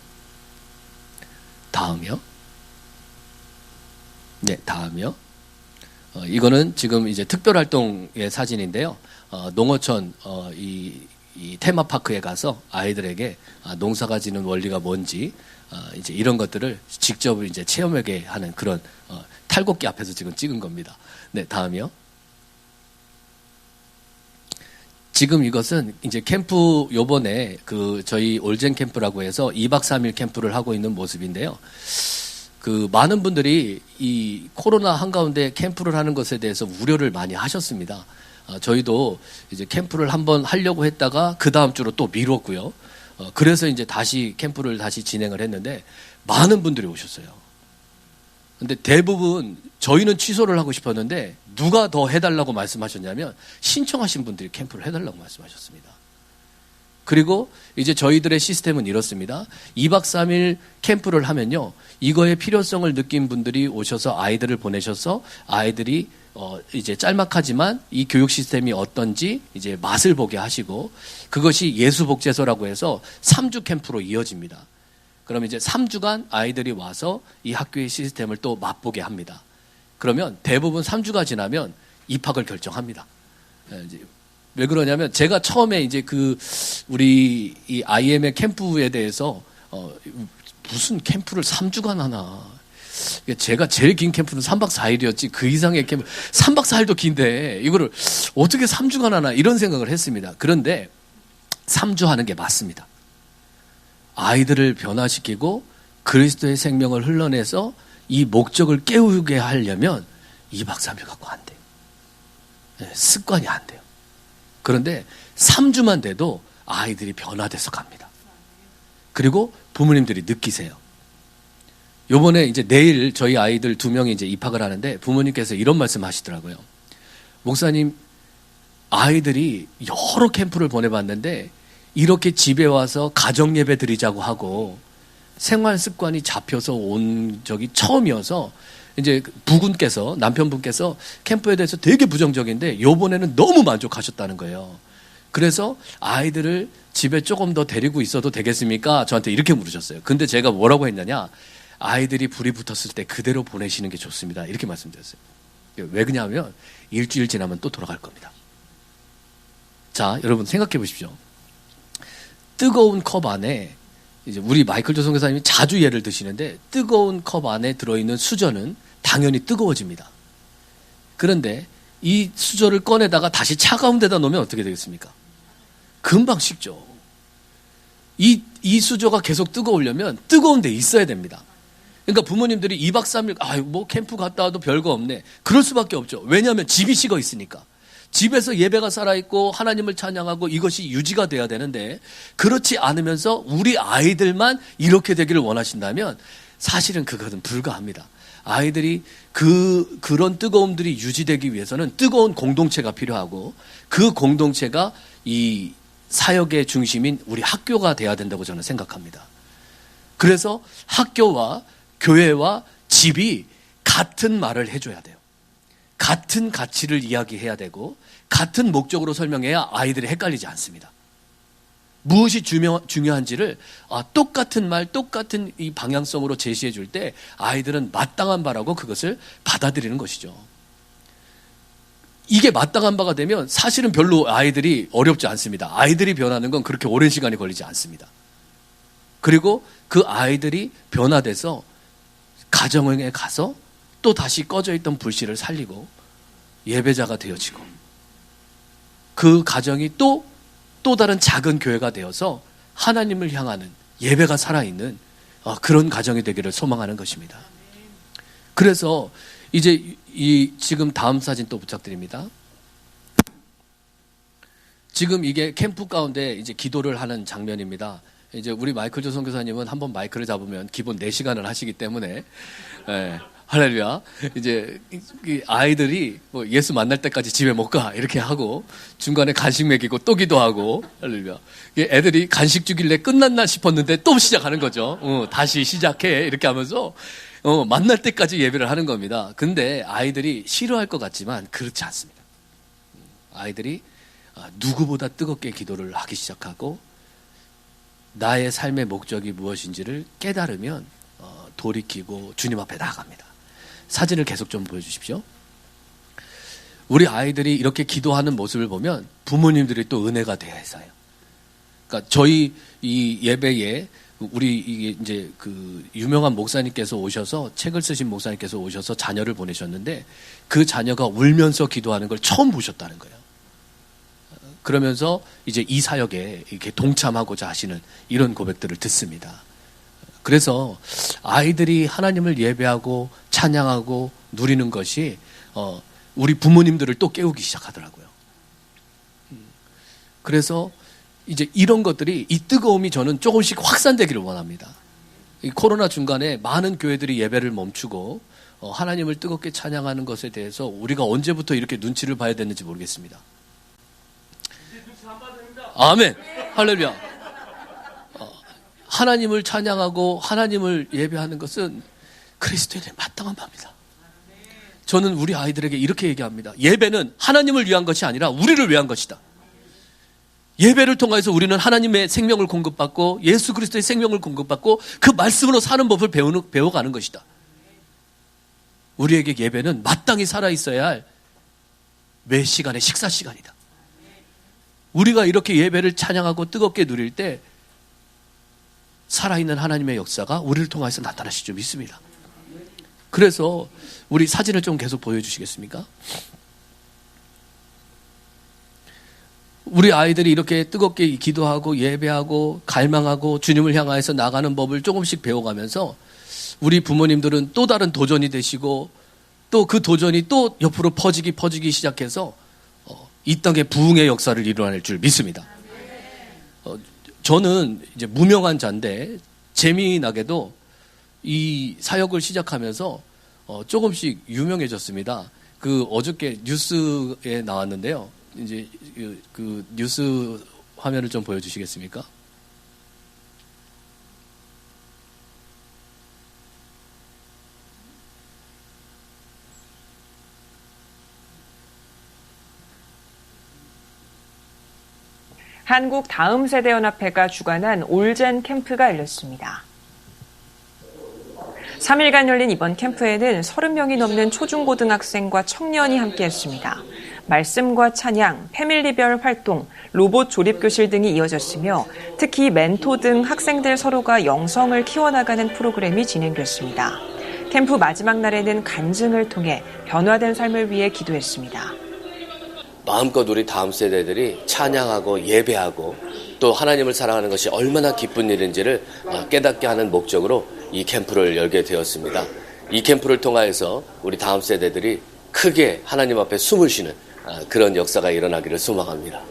네, 다음이요. 이거는 지금 이제 특별활동의 사진인데요. 농어촌 이 테마파크에 가서 아이들에게 농사가 지는 원리가 뭔지 이제 이런 것들을 직접 이제 체험하게 하는 그런 탈곡기 앞에서 지금 찍은 겁니다. 네, 다음이요. 지금 이것은 이제 캠프 요번에 저희 올젠 캠프라고 해서 2박 3일 캠프를 하고 있는 모습인데요. 많은 분들이 이 코로나 한가운데 캠프를 하는 것에 대해서 우려를 많이 하셨습니다. 저희도 이제 캠프를 한번 하려고 했다가 그 다음 주로 또 미뤘고요. 그래서 이제 다시 캠프를 다시 진행을 했는데 많은 분들이 오셨어요. 근데 대부분 저희는 취소를 하고 싶었는데 누가 더 해달라고 말씀하셨냐면 신청하신 분들이 캠프를 해달라고 말씀하셨습니다. 그리고 이제 저희들의 시스템은 이렇습니다. 2박 3일 캠프를 하면요. 이거의 필요성을 느낀 분들이 오셔서 아이들을 보내셔서 아이들이 이제 짤막하지만 이 교육 시스템이 어떤지 이제 맛을 보게 하시고 그것이 예수복제소라고 해서 3주 캠프로 이어집니다. 그럼 이제 3주간 아이들이 와서 이 학교의 시스템을 또 맛보게 합니다. 그러면 대부분 3주가 지나면 입학을 결정합니다. 왜 그러냐면 제가 처음에 이제 우리 이 IM의 캠프에 대해서 무슨 캠프를 3주간 하나. 제가 제일 긴 캠프는 3박 4일이었지 그 이상의 캠프 3박 4일도 긴데 이거를 어떻게 3주간 하나 이런 생각을 했습니다. 그런데 3주 하는 게 맞습니다. 아이들을 변화시키고 그리스도의 생명을 흘러내서 이 목적을 깨우게 하려면 2박 3일 갖고 안 돼요. 습관이 안 돼요. 그런데 3주만 돼도 아이들이 변화돼서 갑니다. 그리고 부모님들이 느끼세요. 요번에 이제 내일 저희 아이들 2명이 이제 입학을 하는데 부모님께서 이런 말씀 하시더라고요. 목사님, 아이들이 여러 캠프를 보내봤는데 이렇게 집에 와서 가정 예배 드리자고 하고 생활 습관이 잡혀서 온 적이 처음이어서 이제 부군께서 남편분께서 캠프에 대해서 되게 부정적인데 요번에는 너무 만족하셨다는 거예요. 그래서 아이들을 집에 조금 더 데리고 있어도 되겠습니까? 저한테 이렇게 물으셨어요. 근데 제가 뭐라고 했냐냐? 아이들이 불이 붙었을 때 그대로 보내시는 게 좋습니다. 이렇게 말씀드렸어요. 왜 그러냐면 일주일 지나면 또 돌아갈 겁니다. 자, 여러분 생각해 보십시오. 뜨거운 컵 안에 이제 우리 마이클 조성 교사님이 자주 예를 드시는데 뜨거운 컵 안에 들어있는 수저는 당연히 뜨거워집니다. 그런데 이 수저를 꺼내다가 다시 차가운 데다 놓으면 어떻게 되겠습니까? 금방 식죠. 이 수저가 계속 뜨거우려면 뜨거운 데 있어야 됩니다. 그러니까 부모님들이 2박 3일 뭐 캠프 갔다 와도 별거 없네. 그럴 수밖에 없죠. 왜냐하면 집이 식어 있으니까. 집에서 예배가 살아있고 하나님을 찬양하고 이것이 유지가 돼야 되는데 그렇지 않으면서 우리 아이들만 이렇게 되기를 원하신다면 사실은 그것은 불가합니다. 아이들이 그런 뜨거움들이 유지되기 위해서는 뜨거운 공동체가 필요하고 그 공동체가 이 사역의 중심인 우리 학교가 돼야 된다고 저는 생각합니다. 그래서 학교와 교회와 집이 같은 말을 해줘야 돼요. 같은 가치를 이야기해야 되고 같은 목적으로 설명해야 아이들이 헷갈리지 않습니다. 무엇이 중요한지를 똑같은 말, 똑같은 이 방향성으로 제시해 줄 때 아이들은 마땅한 바라고 그것을 받아들이는 것이죠. 이게 마땅한 바가 되면 사실은 별로 아이들이 어렵지 않습니다. 아이들이 변하는 건 그렇게 오랜 시간이 걸리지 않습니다. 그리고 그 아이들이 변화돼서 가정에 가서 또 다시 꺼져 있던 불씨를 살리고 예배자가 되어지고 그 가정이 또 다른 작은 교회가 되어서 하나님을 향하는 예배가 살아있는 그런 가정이 되기를 소망하는 것입니다. 그래서 이제 지금 다음 사진 또 부탁드립니다. 지금 이게 캠프 가운데 이제 기도를 하는 장면입니다. 이제 우리 마이클 조 선교사님은 한번 마이크를 잡으면 기본 4시간을 하시기 때문에 할렐루야. 이제 아이들이 뭐 예수 만날 때까지 집에 못 가 이렇게 하고 중간에 간식 먹이고 또 기도하고 할렐루야. 애들이 간식 주길래 끝났나 싶었는데 또 시작하는 거죠. 다시 시작해 이렇게 하면서 만날 때까지 예배를 하는 겁니다. 근데 아이들이 싫어할 것 같지만 그렇지 않습니다. 아이들이 누구보다 뜨겁게 기도를 하기 시작하고 나의 삶의 목적이 무엇인지를 깨달으면 돌이키고 주님 앞에 나아갑니다. 사진을 계속 좀 보여주십시오. 우리 아이들이 이렇게 기도하는 모습을 보면 부모님들이 또 은혜가 되어 있어요. 그러니까 저희 이 예배에 우리 이게 이제 그 유명한 목사님께서 오셔서 책을 쓰신 목사님께서 오셔서 자녀를 보내셨는데 그 자녀가 울면서 기도하는 걸 처음 보셨다는 거예요. 그러면서 이제 이 사역에 이렇게 동참하고자 하시는 이런 고백들을 듣습니다. 그래서 아이들이 하나님을 예배하고 찬양하고 누리는 것이 우리 부모님들을 또 깨우기 시작하더라고요. 그래서 이제 이런 것들이 이 뜨거움이 저는 조금씩 확산되기를 원합니다. 이 코로나 중간에 많은 교회들이 예배를 멈추고 하나님을 뜨겁게 찬양하는 것에 대해서 우리가 언제부터 이렇게 눈치를 봐야 되는지 모르겠습니다. 아멘. 할렐루야. 하나님을 찬양하고 하나님을 예배하는 것은 그리스도인의 마땅한 바입니다. 저는 우리 아이들에게 이렇게 얘기합니다. 예배는 하나님을 위한 것이 아니라 우리를 위한 것이다. 예배를 통해서 우리는 하나님의 생명을 공급받고 예수 그리스도의 생명을 공급받고 그 말씀으로 사는 법을 배워가는 것이다. 우리에게 예배는 마땅히 살아있어야 할 매 시간의 식사 시간이다. 우리가 이렇게 예배를 찬양하고 뜨겁게 누릴 때 살아있는 하나님의 역사가 우리를 통해서 나타나실 줄 믿습니다. 그래서 우리 사진을 좀 계속 보여주시겠습니까? 우리 아이들이 이렇게 뜨겁게 기도하고 예배하고 갈망하고 주님을 향하여서 나가는 법을 조금씩 배워가면서 우리 부모님들은 또 다른 도전이 되시고 또 그 도전이 또 옆으로 퍼지기 시작해서 이 땅에 부흥의 역사를 이루어낼 줄 믿습니다. 저는 이제 무명한 자인데 재미나게도 이 사역을 시작하면서 조금씩 유명해졌습니다. 그 어저께 뉴스에 나왔는데요. 이제 그 뉴스 화면을 좀 보여주시겠습니까? 한국 다음 세대연합회가 주관한 올젠 캠프가 열렸습니다. 3일간 열린 이번 캠프에는 30명이 넘는 초중고등학생과 청년이 함께했습니다. 말씀과 찬양, 패밀리별 활동, 로봇 조립교실 등이 이어졌으며 특히 멘토 등 학생들 서로가 영성을 키워나가는 프로그램이 진행됐습니다. 캠프 마지막 날에는 간증을 통해 변화된 삶을 위해 기도했습니다. 마음껏 우리 다음 세대들이 찬양하고 예배하고 또 하나님을 사랑하는 것이 얼마나 기쁜 일인지를 깨닫게 하는 목적으로 이 캠프를 열게 되었습니다. 이 캠프를 통하여서 우리 다음 세대들이 크게 하나님 앞에 숨을 쉬는 그런 역사가 일어나기를 소망합니다.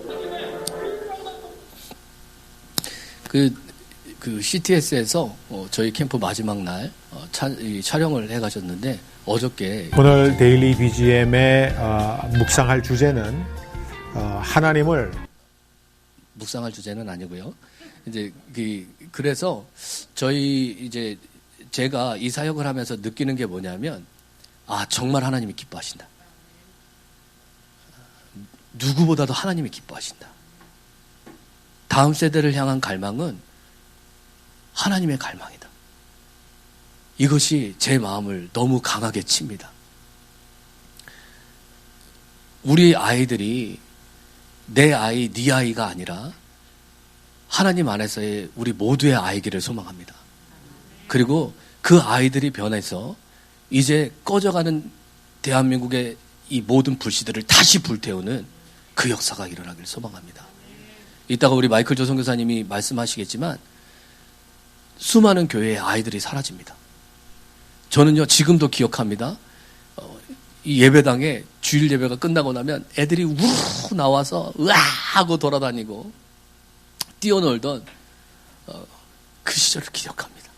그 CTS에서 저희 캠프 마지막 날 촬영을 해가셨는데 어저께 오늘 데일리 BGM의 묵상할 주제는 하나님을 묵상할 주제는 아니고요. 이제 그래서 제가 이 사역을 하면서 느끼는 게 뭐냐면 정말 하나님이 기뻐하신다. 누구보다도 하나님이 기뻐하신다. 다음 세대를 향한 갈망은 하나님의 갈망이다. 이것이 제 마음을 너무 강하게 칩니다. 우리 아이들이 내 아이, 네 아이가 아니라 하나님 안에서의 우리 모두의 아이기를 소망합니다. 그리고 그 아이들이 변해서 이제 꺼져가는 대한민국의 이 모든 불씨들을 다시 불태우는 그 역사가 일어나길 소망합니다. 이따가 우리 마이클 조 선교사님이 말씀하시겠지만 수많은 교회의 아이들이 사라집니다. 저는요 지금도 기억합니다. 이 예배당에 주일 예배가 끝나고 나면 애들이 우르르 나와서 으아 하고 돌아다니고 뛰어놀던 그 시절을 기억합니다.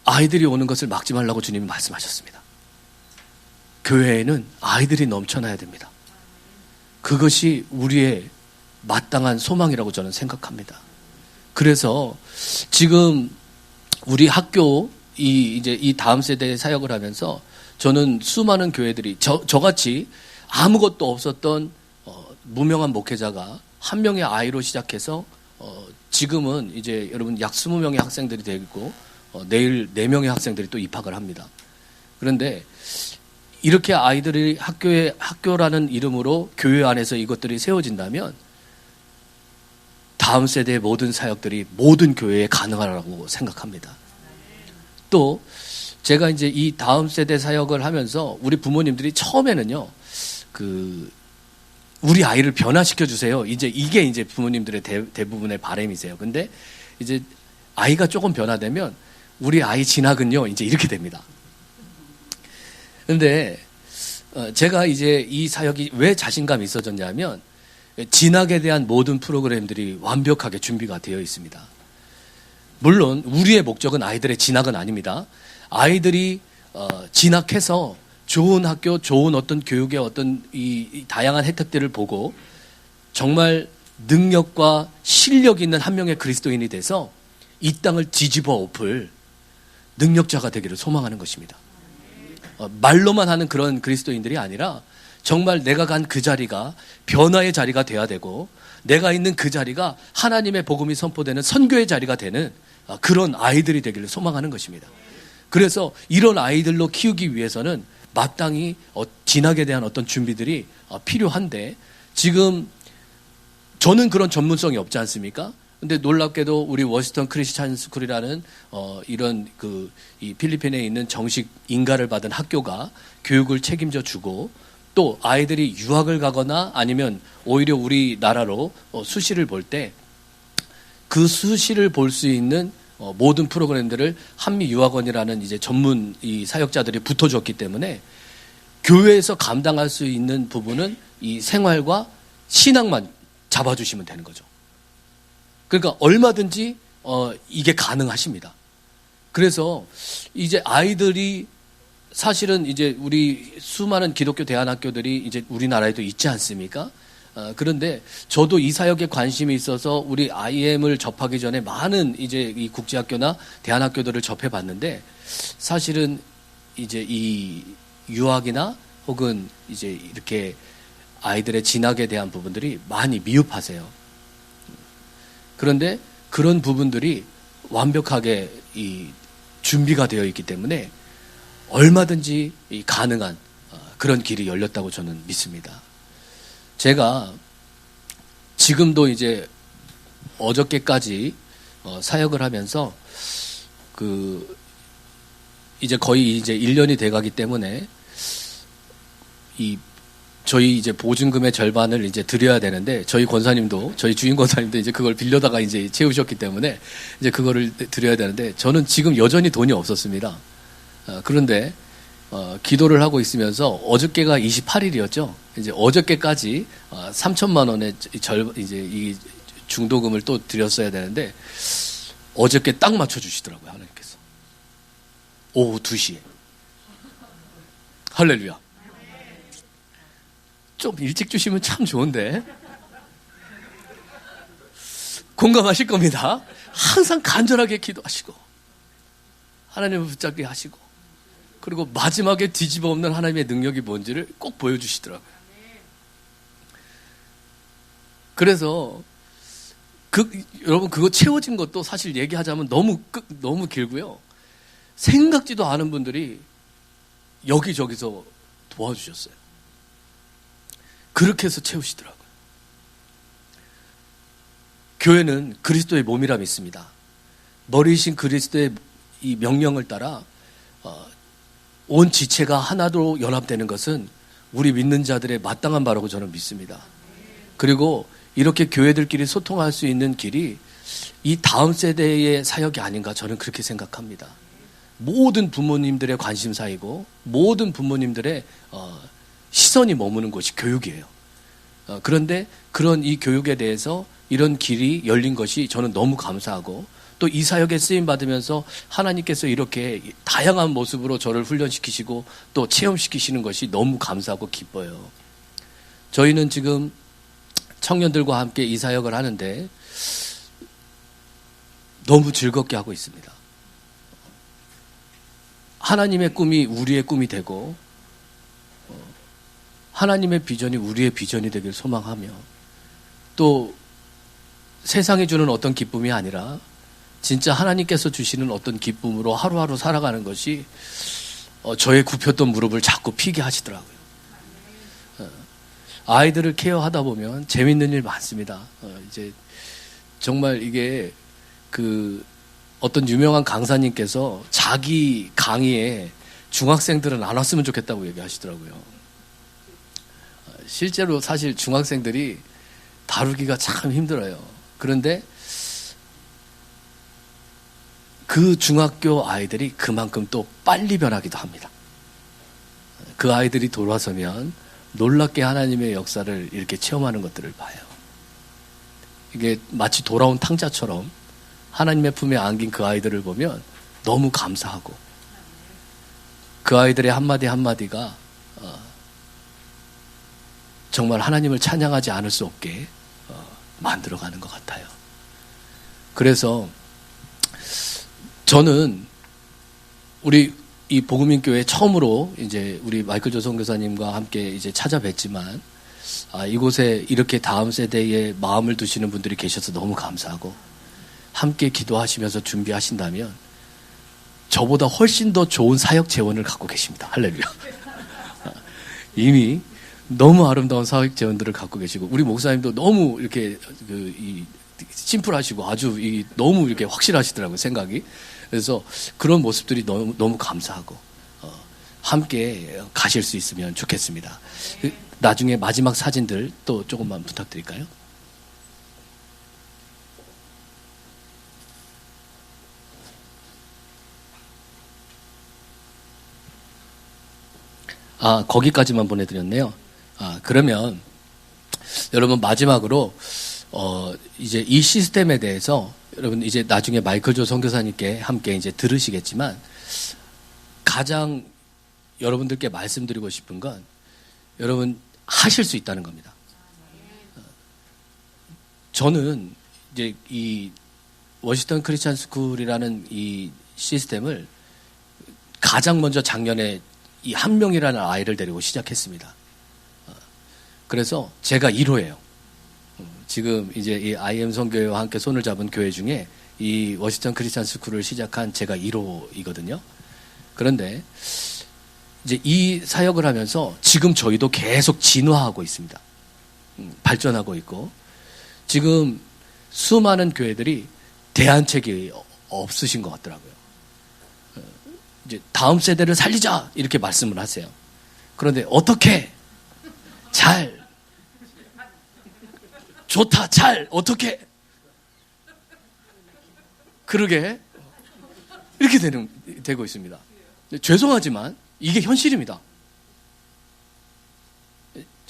아이들이 오는 것을 막지 말라고 주님이 말씀하셨습니다. 교회에는 아이들이 넘쳐나야 됩니다. 그것이 우리의 마땅한 소망이라고 저는 생각합니다. 그래서 지금 우리 학교 이 다음 세대의 사역을 하면서 저는 수많은 교회들이 저같이 아무것도 없었던 무명한 목회자가 한 명의 아이로 시작해서 지금은 이제 여러분 약 20명의 학생들이 되고 내일 4명의 학생들이 또 입학을 합니다. 그런데 이렇게 아이들이 학교라는 이름으로 교회 안에서 이것들이 세워진다면 다음 세대의 모든 사역들이 모든 교회에 가능하라고 생각합니다. 또 제가 이제 이 다음 세대 사역을 하면서 우리 부모님들이 처음에는요, 우리 아이를 변화시켜 주세요. 이게 이제 부모님들의 대부분의 바람이세요. 근데 이제 아이가 조금 변화되면 우리 아이 진학은요, 이제 이렇게 됩니다. 근데 제가 이제 이 사역이 왜 자신감이 있어졌냐면 진학에 대한 모든 프로그램들이 완벽하게 준비가 되어 있습니다. 물론 우리의 목적은 아이들의 진학은 아닙니다. 아이들이 진학해서 좋은 학교, 좋은 어떤 교육의 어떤 이 다양한 혜택들을 보고 정말 능력과 실력 있는 한 명의 그리스도인이 돼서 이 땅을 뒤집어 엎을 능력자가 되기를 소망하는 것입니다. 말로만 하는 그런 그리스도인들이 아니라 정말 내가 간 그 자리가 변화의 자리가 돼야 되고 내가 있는 그 자리가 하나님의 복음이 선포되는 선교의 자리가 되는 그런 아이들이 되기를 소망하는 것입니다. 그래서 이런 아이들로 키우기 위해서는 마땅히 진학에 대한 어떤 준비들이 필요한데 지금 저는 그런 전문성이 없지 않습니까? 근데 놀랍게도 우리 워싱턴 크리스찬 스쿨이라는 이런 이 필리핀에 있는 정식 인가를 받은 학교가 교육을 책임져 주고 또 아이들이 유학을 가거나 아니면 오히려 우리나라로 수시를 볼 때 그 수시를 볼 수 있는 모든 프로그램들을 한미유학원이라는 이제 전문 이 사역자들이 붙어줬기 때문에 교회에서 감당할 수 있는 부분은 이 생활과 신앙만 잡아주시면 되는 거죠. 그러니까 얼마든지 이게 가능하십니다. 그래서 이제 아이들이 사실은 이제 우리 수많은 기독교 대안학교들이 이제 우리나라에도 있지 않습니까? 그런데 저도 이 사역에 관심이 있어서 우리 IM을 접하기 전에 많은 이제 이 국제학교나 대안학교들을 접해봤는데 사실은 이제 이 유학이나 혹은 이제 이렇게 아이들의 진학에 대한 부분들이 많이 미흡하세요. 그런데 그런 부분들이 완벽하게 이 준비가 되어 있기 때문에 얼마든지 가능한 그런 길이 열렸다고 저는 믿습니다. 제가 지금도 이제 어저께까지 사역을 하면서 이제 거의 이제 1년이 돼 가기 때문에 저희 이제 보증금의 절반을 이제 드려야 되는데 저희 주임 권사님도 이제 그걸 빌려다가 이제 채우셨기 때문에 이제 그거를 드려야 되는데 저는 지금 여전히 돈이 없었습니다. 그런데 기도를 하고 있으면서 어저께가 28일이었죠. 이제 어저께까지 3천만 원의 이제 이 중도금을 또 드렸어야 되는데 어저께 딱 맞춰주시더라고요, 하나님께서. 오후 2시에. 할렐루야. 좀 일찍 주시면 참 좋은데. 공감하실 겁니다. 항상 간절하게 기도하시고, 하나님을 붙잡게 하시고, 그리고 마지막에 뒤집어 엎는 하나님의 능력이 뭔지를 꼭 보여주시더라고요. 그래서, 여러분, 그거 채워진 것도 사실 얘기하자면 너무 길고요. 생각지도 않은 분들이 여기저기서 도와주셨어요. 그렇게 해서 채우시더라고요. 교회는 그리스도의 몸이라 믿습니다. 머리이신 그리스도의 이 명령을 따라 온 지체가 하나로 연합되는 것은 우리 믿는 자들의 마땅한 바라고 저는 믿습니다. 그리고 이렇게 교회들끼리 소통할 수 있는 길이 이 다음 세대의 사역이 아닌가 저는 그렇게 생각합니다. 모든 부모님들의 관심사이고 모든 부모님들의 시선이 머무는 곳이 교육이에요. 그런데 그런 이 교육에 대해서 이런 길이 열린 것이 저는 너무 감사하고, 또 이 사역에 쓰임 받으면서 하나님께서 이렇게 다양한 모습으로 저를 훈련시키시고 또 체험시키시는 것이 너무 감사하고 기뻐요. 저희는 지금 청년들과 함께 이 사역을 하는데 너무 즐겁게 하고 있습니다. 하나님의 꿈이 우리의 꿈이 되고 하나님의 비전이 우리의 비전이 되길 소망하며, 또 세상이 주는 어떤 기쁨이 아니라 진짜 하나님께서 주시는 어떤 기쁨으로 하루하루 살아가는 것이 저의 굽혔던 무릎을 자꾸 피게 하시더라고요. 아이들을 케어하다 보면 재밌는 일 많습니다. 이제 정말 이게 어떤 유명한 강사님께서 자기 강의에 중학생들은 안 왔으면 좋겠다고 얘기하시더라고요. 실제로 사실 중학생들이 다루기가 참 힘들어요. 그런데 그 중학교 아이들이 그만큼 또 빨리 변하기도 합니다. 그 아이들이 돌아서면 놀랍게 하나님의 역사를 이렇게 체험하는 것들을 봐요. 이게 마치 돌아온 탕자처럼 하나님의 품에 안긴 그 아이들을 보면 너무 감사하고, 그 아이들의 한마디 한마디가 정말 하나님을 찬양하지 않을 수 없게 만들어가는 것 같아요. 그래서 저는 우리 이 복음인교회 처음으로 이제 우리 마이클 조 선교사님과 함께 이제 찾아뵀지만, 이곳에 이렇게 다음 세대에 마음을 두시는 분들이 계셔서 너무 감사하고, 함께 기도하시면서 준비하신다면 저보다 훨씬 더 좋은 사역 재원을 갖고 계십니다. 할렐루야. 이미 너무 아름다운 사역 재원들을 갖고 계시고, 우리 목사님도 너무 이렇게 심플하시고 아주 너무 이렇게 확실하시더라고요, 생각이. 그래서 그런 모습들이 너무 감사하고, 함께 가실 수 있으면 좋겠습니다. 나중에 마지막 사진들 또 조금만 부탁드릴까요? 거기까지만 보내드렸네요. 그러면 여러분 마지막으로 이제 이 시스템에 대해서 여러분 이제 나중에 마이클 조 선교사님께 함께 이제 들으시겠지만, 가장 여러분들께 말씀드리고 싶은 건 여러분 하실 수 있다는 겁니다. 저는 이제 이 워싱턴 크리스찬 스쿨이라는 이 시스템을 가장 먼저 작년에 이 한 명이라는 아이를 데리고 시작했습니다. 그래서 제가 1호예요. 지금 이제 이 IM 선교회와 함께 손을 잡은 교회 중에 이 워싱턴 크리스찬 스쿨을 시작한 제가 1호이거든요. 그런데 이제 이 사역을 하면서 지금 저희도 계속 진화하고 있습니다. 발전하고 있고, 지금 수많은 교회들이 대안책이 없으신 것 같더라고요. 이제 다음 세대를 살리자 이렇게 말씀을 하세요. 그런데 어떻게? 잘, 좋다, 잘, 어떻게? 그러게 이렇게 되고 있습니다. 죄송하지만 이게 현실입니다.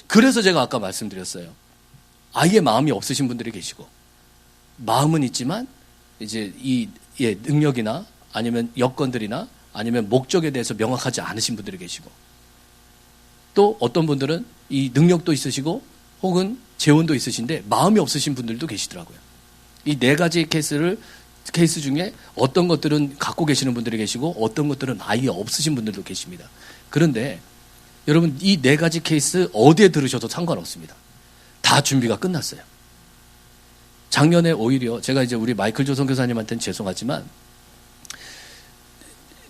그래서 제가 아까 말씀드렸어요. 아예 마음이 없으신 분들이 계시고, 마음은 있지만 이제 능력이나 아니면 여건들이나 아니면 목적에 대해서 명확하지 않으신 분들이 계시고, 또 어떤 분들은 이 능력도 있으시고 혹은 재원도 있으신데 마음이 없으신 분들도 계시더라고요. 이 네 가지 케이스 중에 어떤 것들은 갖고 계시는 분들이 계시고 어떤 것들은 아예 없으신 분들도 계십니다. 그런데 여러분, 이 네 가지 케이스 어디에 들으셔도 상관없습니다. 다 준비가 끝났어요. 작년에 오히려 제가 이제 우리 마이클 조 선교사님한테는 죄송하지만,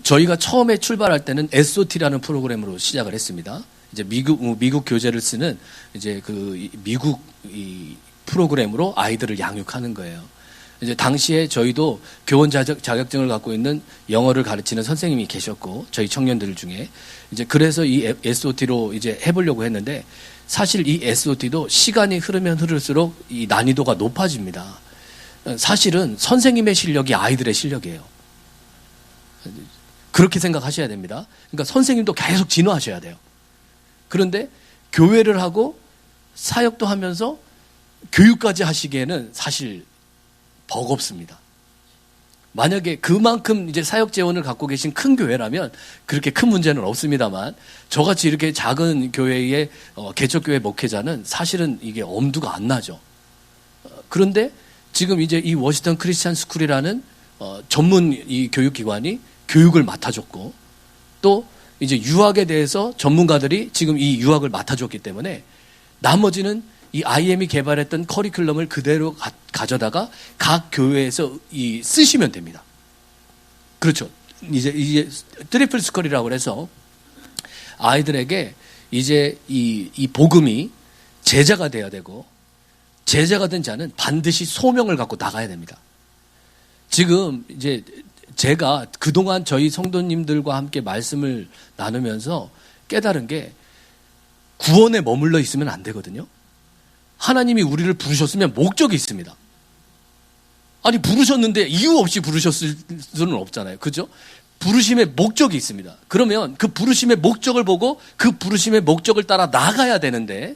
저희가 처음에 출발할 때는 SOT라는 프로그램으로 시작을 했습니다. 이제 미국 교재를 쓰는 이제 미국 이 프로그램으로 아이들을 양육하는 거예요. 이제 당시에 저희도 교원 자격증을 갖고 있는 영어를 가르치는 선생님이 계셨고, 저희 청년들 중에 이제 그래서 이 SOT로 이제 해보려고 했는데, 사실 이 SOT도 시간이 흐르면 흐를수록 이 난이도가 높아집니다. 사실은 선생님의 실력이 아이들의 실력이에요. 그렇게 생각하셔야 됩니다. 그러니까 선생님도 계속 진화하셔야 돼요. 그런데 교회를 하고 사역도 하면서 교육까지 하시기에는 사실 버겁습니다. 만약에 그만큼 이제 사역 재원을 갖고 계신 큰 교회라면 그렇게 큰 문제는 없습니다만, 저같이 이렇게 작은 교회의 개척교회 목회자는 사실은 이게 엄두가 안 나죠. 그런데 지금 이제 이 워싱턴 크리스찬 스쿨이라는 전문 이 교육기관이 교육을 맡아줬고, 또 이제 유학에 대해서 전문가들이 지금 이 유학을 맡아줬기 때문에 나머지는 이 IM이 개발했던 커리큘럼을 그대로 가져다가 각 교회에서 쓰시면 됩니다. 그렇죠. 이제 트리플 스컬이라고 해서 아이들에게 이제 이 복음이 제자가 돼야 되고, 제자가 된 자는 반드시 소명을 갖고 나가야 됩니다. 지금 이제 제가 그동안 저희 성도님들과 함께 말씀을 나누면서 깨달은 게, 구원에 머물러 있으면 안 되거든요. 하나님이 우리를 부르셨으면 목적이 있습니다. 아니, 부르셨는데 이유 없이 부르셨을 수는 없잖아요. 그죠? 부르심의 목적이 있습니다. 그러면 그 부르심의 목적을 보고 그 부르심의 목적을 따라 나가야 되는데,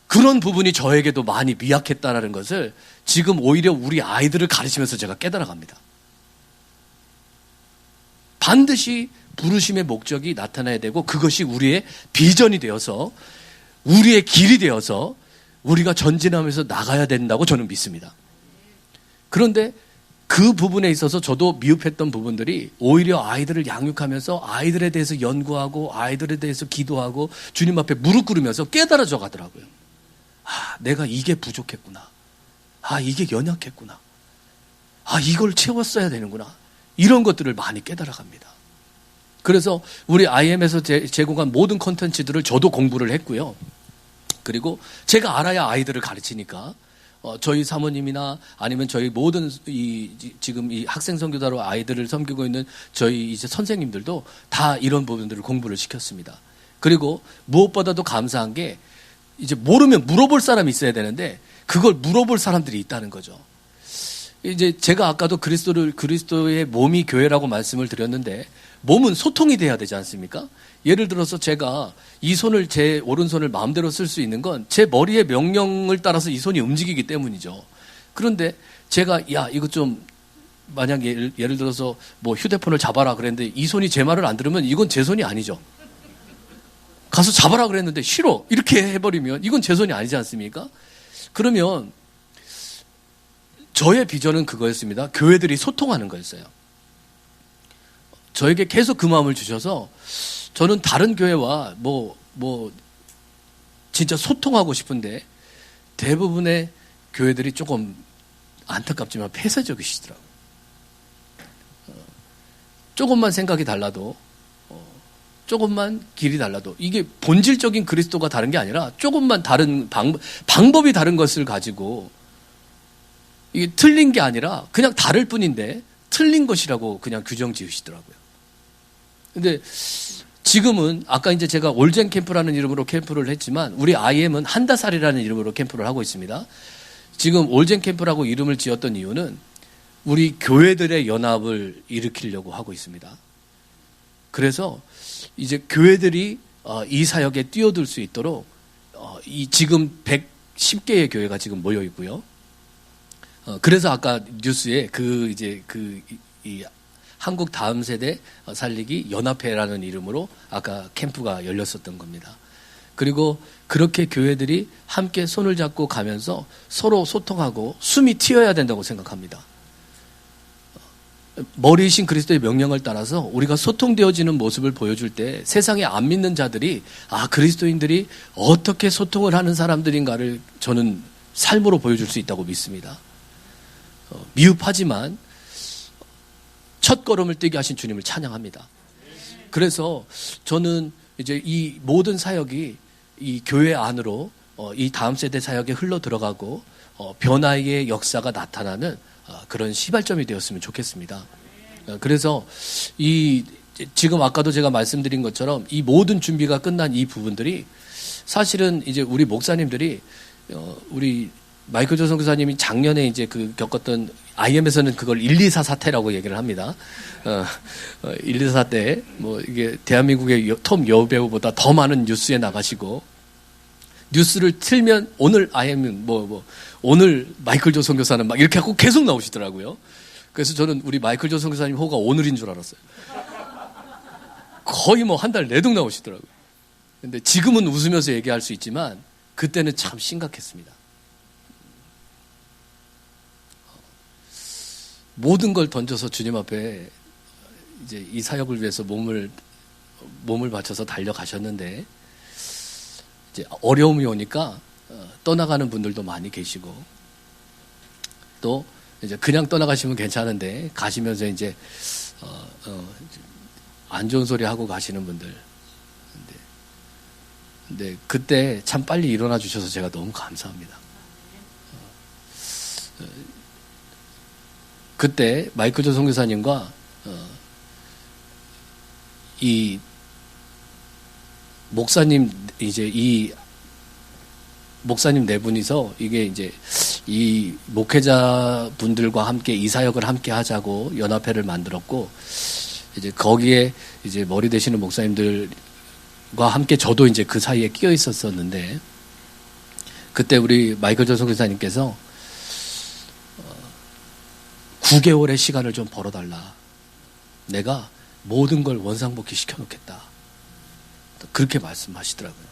그런 부분이 저에게도 많이 미약했다는 것을 지금 오히려 우리 아이들을 가르치면서 제가 깨달아갑니다. 반드시 부르심의 목적이 나타나야 되고, 그것이 우리의 비전이 되어서, 우리의 길이 되어서 우리가 전진하면서 나가야 된다고 저는 믿습니다. 그런데 그 부분에 있어서 저도 미흡했던 부분들이 오히려 아이들을 양육하면서 아이들에 대해서 연구하고 아이들에 대해서 기도하고 주님 앞에 무릎 꿇으면서 깨달아져 가더라고요. 아, 내가 이게 부족했구나. 아, 이게 연약했구나. 아, 이걸 채웠어야 되는구나. 이런 것들을 많이 깨달아갑니다. 그래서 우리 IM에서 제공한 모든 콘텐츠들을 저도 공부를 했고요. 그리고 제가 알아야 아이들을 가르치니까 저희 사모님이나 아니면 저희 모든 지금 이 학생 선교사로 아이들을 섬기고 있는 저희 이제 선생님들도 다 이런 부분들을 공부를 시켰습니다. 그리고 무엇보다도 감사한 게, 이제 모르면 물어볼 사람이 있어야 되는데 그걸 물어볼 사람들이 있다는 거죠. 이제 제가 아까도 그리스도의 몸이 교회라고 말씀을 드렸는데, 몸은 소통이 돼야 되지 않습니까? 예를 들어서 제가 이 손을, 제 오른손을 마음대로 쓸 수 있는 건 제 머리의 명령을 따라서 이 손이 움직이기 때문이죠. 그런데 제가, 야, 이거 좀, 만약에 예를 들어서 뭐 휴대폰을 잡아라 그랬는데 이 손이 제 말을 안 들으면 이건 제 손이 아니죠. 가서 잡아라 그랬는데 싫어, 이렇게 해버리면 이건 제 손이 아니지 않습니까? 그러면 저의 비전은 그거였습니다. 교회들이 소통하는 거였어요. 저에게 계속 그 마음을 주셔서 저는 다른 교회와 진짜 소통하고 싶은데 대부분의 교회들이 조금 안타깝지만 폐쇄적이시더라고요. 조금만 생각이 달라도, 조금만 길이 달라도, 이게 본질적인 그리스도가 다른 게 아니라 조금만 다른 방법이 다른 것을 가지고, 이게 틀린 게 아니라 그냥 다를 뿐인데 틀린 것이라고 그냥 규정 지으시더라고요. 근데 지금은 아까 이제 제가 올젠 캠프라는 이름으로 캠프를 했지만, 우리 IM은 한다살이라는 이름으로 캠프를 하고 있습니다. 지금 올젠 캠프라고 이름을 지었던 이유는 우리 교회들의 연합을 일으키려고 하고 있습니다. 그래서 이제 교회들이 이 사역에 뛰어들 수 있도록 지금 110개의 교회가 지금 모여 있고요. 그래서 아까 뉴스에 이 한국 다음 세대 살리기 연합회라는 이름으로 아까 캠프가 열렸었던 겁니다. 그리고 그렇게 교회들이 함께 손을 잡고 가면서 서로 소통하고 숨이 튀어야 된다고 생각합니다. 머리이신 그리스도의 명령을 따라서 우리가 소통되어지는 모습을 보여줄 때 세상에 안 믿는 자들이 그리스도인들이 어떻게 소통을 하는 사람들인가를 저는 삶으로 보여줄 수 있다고 믿습니다. 미흡하지만 첫 걸음을 떼게 하신 주님을 찬양합니다. 그래서 저는 이제 이 모든 사역이 이 교회 안으로 이 다음 세대 사역에 흘러 들어가고 변화의 역사가 나타나는 그런 시발점이 되었으면 좋겠습니다. 그래서 지금 아까도 제가 말씀드린 것처럼 이 모든 준비가 끝난 이 부분들이 사실은 이제 우리 목사님들이 우리 마이클 조 선교사님이 작년에 이제 겪었던 IM에서는 그걸 124 사태라고 얘기를 합니다. 124 때 이게 대한민국의 톱 여배우보다 더 많은 뉴스에 나가시고 뉴스를 틀면 오늘 IM은 오늘 마이클 조 선교사는 막 이렇게 하고 계속 나오시더라고요. 그래서 저는 우리 마이클 조 선교사님 호가 오늘인 줄 알았어요. 거의 한 달 내동 나오시더라고요. 근데 지금은 웃으면서 얘기할 수 있지만 그때는 참 심각했습니다. 모든 걸 던져서 주님 앞에 이제 이 사역을 위해서 몸을 바쳐서 달려가셨는데 이제 어려움이 오니까 떠나가는 분들도 많이 계시고 또 이제 그냥 떠나가시면 괜찮은데 가시면서 이제 안 좋은 소리 하고 가시는 분들. 근데 그때 참 빨리 일어나 주셔서 제가 너무 감사합니다. 그때 마이클 조 선교사님과 이 목사님 목사님 네 분이서 이게 이제 이 목회자 분들과 함께 이 사역을 함께 하자고 연합회를 만들었고 이제 거기에 이제 머리 되시는 목사님들과 함께 저도 이제 그 사이에 끼어 있었었는데 그때 우리 마이클 조 선교사님께서 9개월의 시간을 좀 벌어달라. 내가 모든 걸 원상복귀 시켜놓겠다. 그렇게 말씀하시더라고요.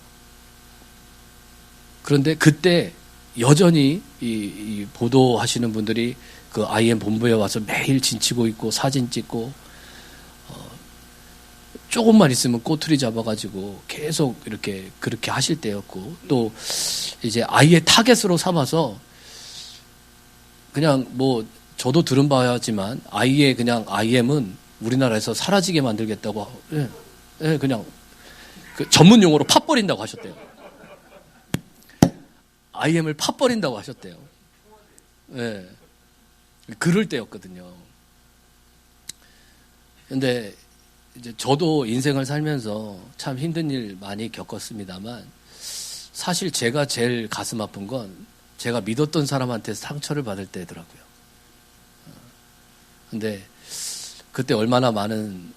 그런데 그때 여전히 이 보도하시는 분들이 그 IM 본부에 와서 매일 진치고 있고 사진 찍고 조금만 있으면 꼬투리 잡아가지고 계속 그렇게 하실 때였고 또 이제 아예 타겟으로 삼아서 그냥 저도 들은 바였지만 아예 그냥 IM은 우리나라에서 사라지게 만들겠다고 그냥 전문 용어로 팥버린다고 하셨대요. IM을 팥버린다고 하셨대요. 그럴 때였거든요. 근데 이제 저도 인생을 살면서 참 힘든 일 많이 겪었습니다만 사실 제가 제일 가슴 아픈 건 제가 믿었던 사람한테 상처를 받을 때더라고요. 근데 그때 얼마나 많은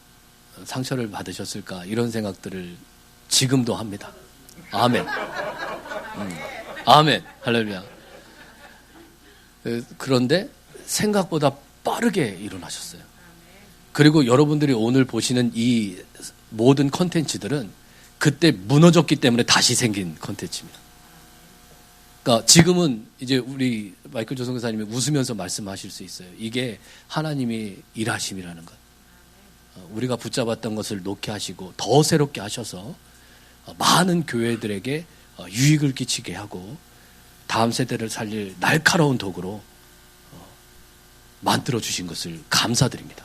상처를 받으셨을까 이런 생각들을 지금도 합니다. 아멘. 아멘. 할렐루야. 그런데 생각보다 빠르게 일어나셨어요. 그리고 여러분들이 오늘 보시는 이 모든 콘텐츠들은 그때 무너졌기 때문에 다시 생긴 콘텐츠입니다. 그러니까 지금은 이제 우리 마이클 조 선교사님이 웃으면서 말씀하실 수 있어요. 이게 하나님이 일하심이라는 것. 우리가 붙잡았던 것을 놓게 하시고 더 새롭게 하셔서 많은 교회들에게 유익을 끼치게 하고 다음 세대를 살릴 날카로운 도구로 만들어 주신 것을 감사드립니다.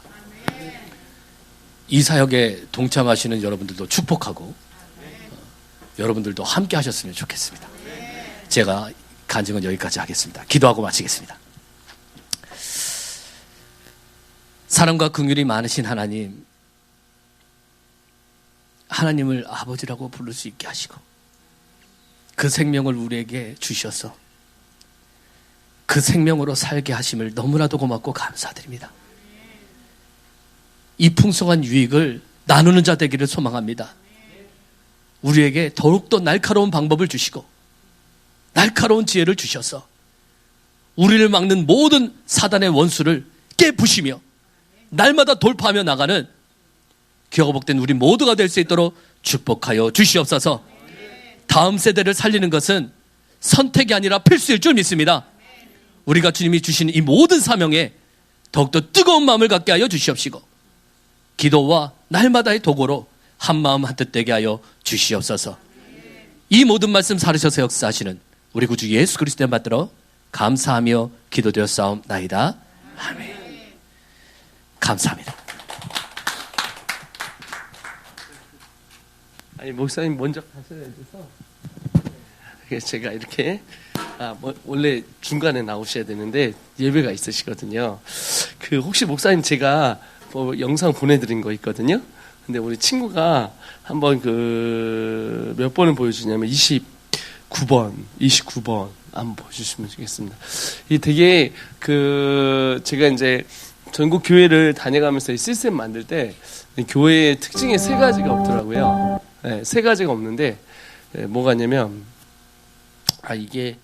이 사역에 동참하시는 여러분들도 축복하고 여러분들도 함께 하셨으면 좋겠습니다. 제가 간증은 여기까지 하겠습니다. 기도하고 마치겠습니다. 사랑과 긍휼이 많으신 하나님, 하나님을 아버지라고 부를 수 있게 하시고 그 생명을 우리에게 주셔서 그 생명으로 살게 하심을 너무나도 고맙고 감사드립니다. 이 풍성한 유익을 나누는 자 되기를 소망합니다. 우리에게 더욱더 날카로운 방법을 주시고 날카로운 지혜를 주셔서 우리를 막는 모든 사단의 원수를 깨부시며 날마다 돌파하며 나가는 귀하고 복된 우리 모두가 될 수 있도록 축복하여 주시옵소서. 다음 세대를 살리는 것은 선택이 아니라 필수일 줄 믿습니다. 우리가 주님이 주신 이 모든 사명에 더욱더 뜨거운 마음을 갖게 하여 주시옵시고 기도와 날마다의 도구로 한마음 한뜻 되게 하여 주시옵소서. 이 모든 말씀 살으셔서 역사하시는 우리 구주 예수 그리스도의 받들어 감사하며 기도되었사옵나이다. 아멘. 감사합니다. 아니, 목사님 먼저 가셔야 돼서 제가 이렇게 원래 중간에 나오셔야 되는데 예배가 있으시거든요. 혹시 목사님 제가 영상 보내드린 거 있거든요. 근데 우리 친구가 한번 몇 번을 보여주냐면 29번 한번 보여주시면 좋겠습니다. 이 되게 제가 이제 전국 교회를 다녀가면서 이 시스템 만들 때 교회의 특징이 세 가지가 없더라고요. 네, 세 가지가 없는데 뭐가 있냐면 이게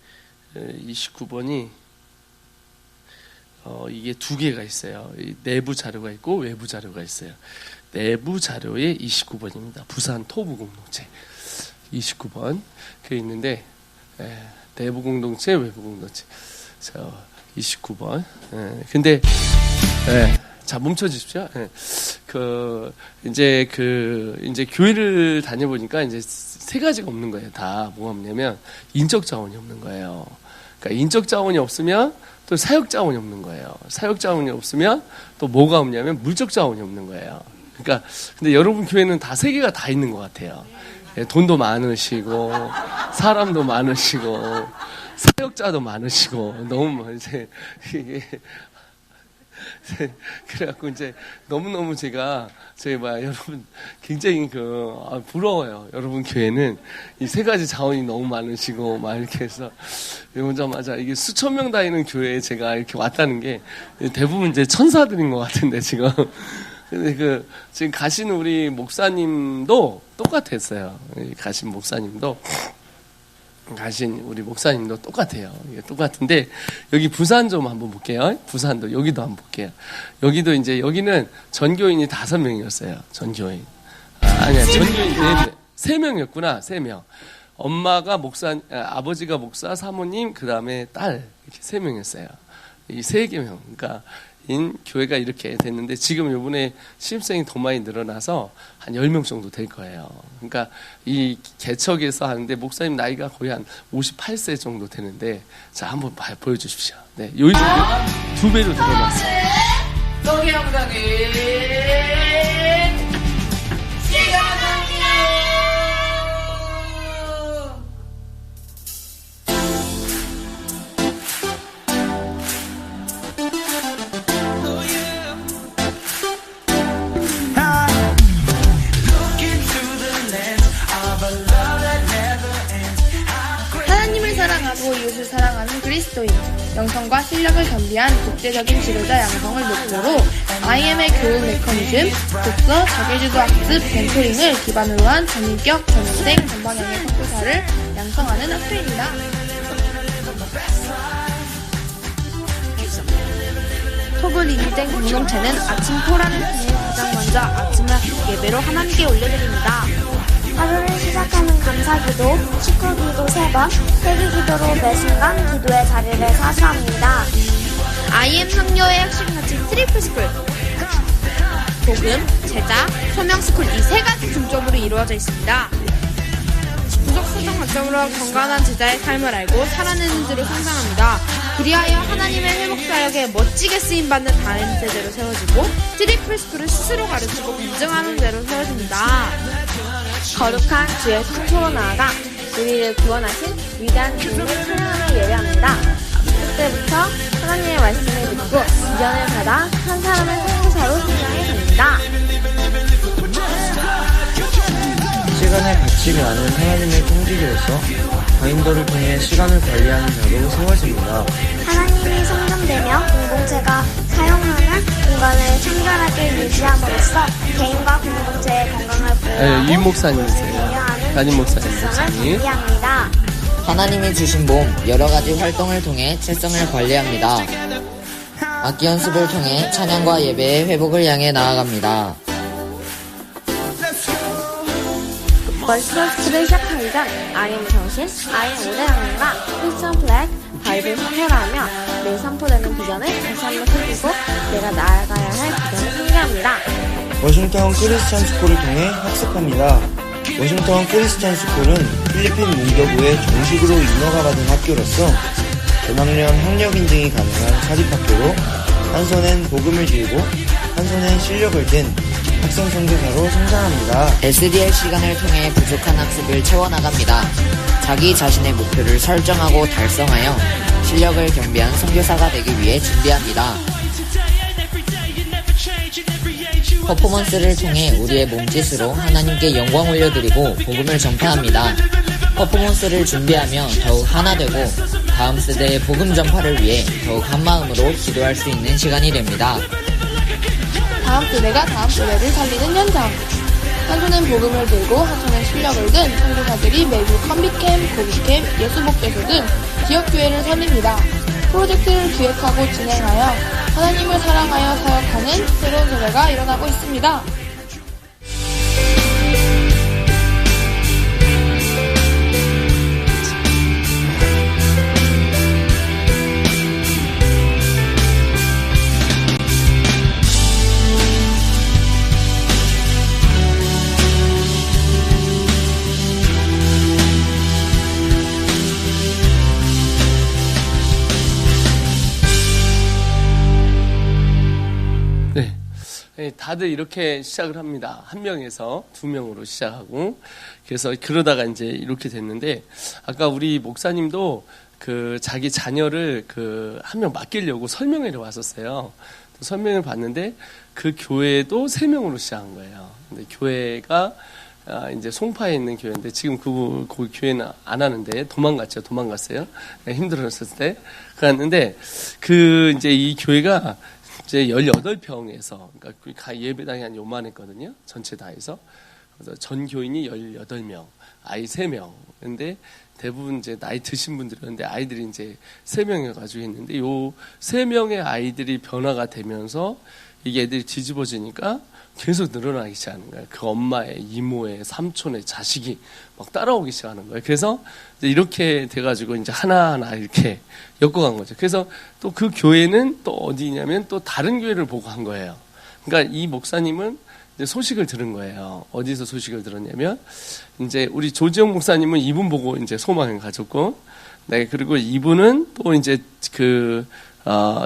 29번이 이게 두 개가 있어요. 내부 자료가 있고 외부 자료가 있어요. 내부 자료에 29번입니다. 부산 토부 공동체 29번 그 있는데 내부 공동체, 외부 공동체. 29번. 근데 자 멈춰 주십시오. 이제 교회를 다녀보니까 이제 세 가지가 없는 거예요. 다 뭐가 없냐면 인적 자원이 없는 거예요. 그러니까 인적 자원이 없으면 또 사역 자원이 없는 거예요. 사역 자원이 없으면 또 뭐가 없냐면 물적 자원이 없는 거예요. 그러니까 근데 여러분 교회는 다 세 개가 다 있는 것 같아요. 돈도 많으시고 사람도 많으시고 사역자도 많으시고 너무 이제 이게 그래갖고 이제 너무너무 제가 여러분 굉장히 부러워요. 여러분 교회는 이 세 가지 자원이 너무 많으시고 막 이렇게 해서 오자마자 이게 수천 명 다니는 교회에 제가 이렇게 왔다는 게 대부분 이제 천사들인 것 같은데 지금. 근데 지금 가신 우리 목사님도 똑같았어요. 가신 우리 목사님도 똑같아요. 똑같은데, 여기 부산 좀 한번 볼게요. 부산도, 여기도 한번 볼게요. 여기도 이제, 여기는 전교인이 5명이었어요. 전교인. 아니야, 전교인 3명이었구나, 3명. 엄마가 아버지가 목사, 사모님, 그 다음에 딸, 이렇게 3명이었어요. 이 3개명. 그러니까, 교회가 이렇게 됐는데 지금 이번에 신입생이 더 많이 늘어나서 한 10명 정도 될 거예요. 그러니까 이 개척에서 하는데 목사님 나이가 거의 한 58세 정도 되는데 자 한번 보여주십시오. 네, 여기도 2배로 늘어났어요. 동영상이 이웃을 사랑하는 그리스도인, 영성과 실력을 겸비한 국제적인 지도자 양성을 목표로 IM의 교육 메커니즘, 독서, 자기주도 학습, 멘토링을 기반으로 한 전인격, 전생, 전방향의 학교사를 양성하는 학교입니다. 톡을 리딩 공동체는 아침 토라는 통해 가장 먼저 아침을 예배로 하나님께 올려드립니다. 하루를 시작하는 감사기도, 축구기도 3번, 회개기도로 매 순간 기도의 자리를 사수합니다. IM 성녀의 핵심 가치 트리플스쿨, 복음, 제자, 소명스쿨 이 3가지 중점으로 이루어져 있습니다. 부족 수정 관점으로 건강한 제자의 삶을 알고 살아내는 자로 성장합니다. 그리하여 하나님의 회복사역에 멋지게 쓰임받는 다른 세대로 세워지고 트리플스쿨을 스스로 가르치고 검증하는 자로 세워집니다. 거룩한 주의 성소로 나아가 우리를 구원하신 위대한 주님의 찬양을 예배합니다. 그때부터 하나님의 말씀을 듣고 비전을 받아 한 사람의 선교사로 성장해 갑니다. 시간의 가치를 아는 하나님의 통지기로서 바인더를 통해 시간을 관리하는 자로 세워집니다. 하나님이 성전되며 공동체가 사용하는 공간을 청결하게 유지함으로써 개인과 공동체의 건강을 보호하고 이 목사님이세요. 담임 목사님. 합니다. 하나님이 주신 몸, 여러 가지 활동을 통해 체성을 관리합니다. 악기 연습을 통해 찬양과 예배의 회복을 향해 나아갑니다. 월스트스를 시작하기 전 IM 정신, IM 우대학문과 크리스천 플렉, 바이블 선포를 하며 매일 선포되는 비전을 다시 한번 새기고 내가 나아가야 할 비전을 상기합니다. 워싱턴 크리스천 스쿨을 통해 학습합니다. 워싱턴 크리스천 스쿨은 필리핀 문교부의 정식으로 인허가 받은 학교로서 전학년 학력 인증이 가능한 사립학교로 한 손엔 복음을 들고 한 손엔 실력을 든 학생 선교사로 성장합니다. SDL 시간을 통해 부족한 학습을 채워나갑니다. 자기 자신의 목표를 설정하고 달성하여 실력을 겸비한 선교사가 되기 위해 준비합니다. 퍼포먼스를 통해 우리의 몸짓으로 하나님께 영광 올려드리고 복음을 전파합니다. 퍼포먼스를 준비하며 더욱 하나 되고 다음 세대의 복음 전파를 위해 더욱 한마음으로 기도할 수 있는 시간이 됩니다. 다음 세대가 다음 세대를 살리는 현장. 한 손엔 복음을 들고 한 손엔 실력을 든 선교사들이 매주 컴비캠, 고비캠, 예수복개소 등 지역교회를 살립니다. 프로젝트를 기획하고 진행하여 하나님을 사랑하여 사역하는 새로운 세대가 일어나고 있습니다. 다들 이렇게 시작을 합니다. 한 명에서 두 명으로 시작하고 그래서 그러다가 이제 이렇게 됐는데 아까 우리 목사님도 그 자기 자녀를 그 한 명 맡기려고 설명회를 왔었어요. 설명을 봤는데 그 교회도 3명으로 시작한 거예요. 근데 교회가 이제 송파에 있는 교회인데 지금 그 교회는 안 하는데 도망갔어요. 힘들었을 때 갔는데 그 이제 이 교회가 이제 18평에서, 그러니까 예배당이 한 요만했거든요. 전체 다 해서. 그래서 전 교인이 18명, 아이 3명. 근데 대부분 이제 나이 드신 분들이었는데 아이들이 이제 3명이어가지고 했는데 요 3명의 아이들이 변화가 되면서 이게 애들이 뒤집어지니까 계속 늘어나기 시작하는 거예요. 그 엄마의, 이모의, 삼촌의 자식이 막 따라오기 시작하는 거예요. 그래서 이제 이렇게 돼가지고 이제 하나하나 이렇게 엮어간 거죠. 그래서 또 그 교회는 또 어디냐면 또 다른 교회를 보고 한 거예요. 그러니까 이 목사님은 이제 소식을 들은 거예요. 어디서 소식을 들었냐면 이제 우리 조지영 목사님은 이분 보고 이제 소망을 가졌고, 네, 그리고 이분은 또 이제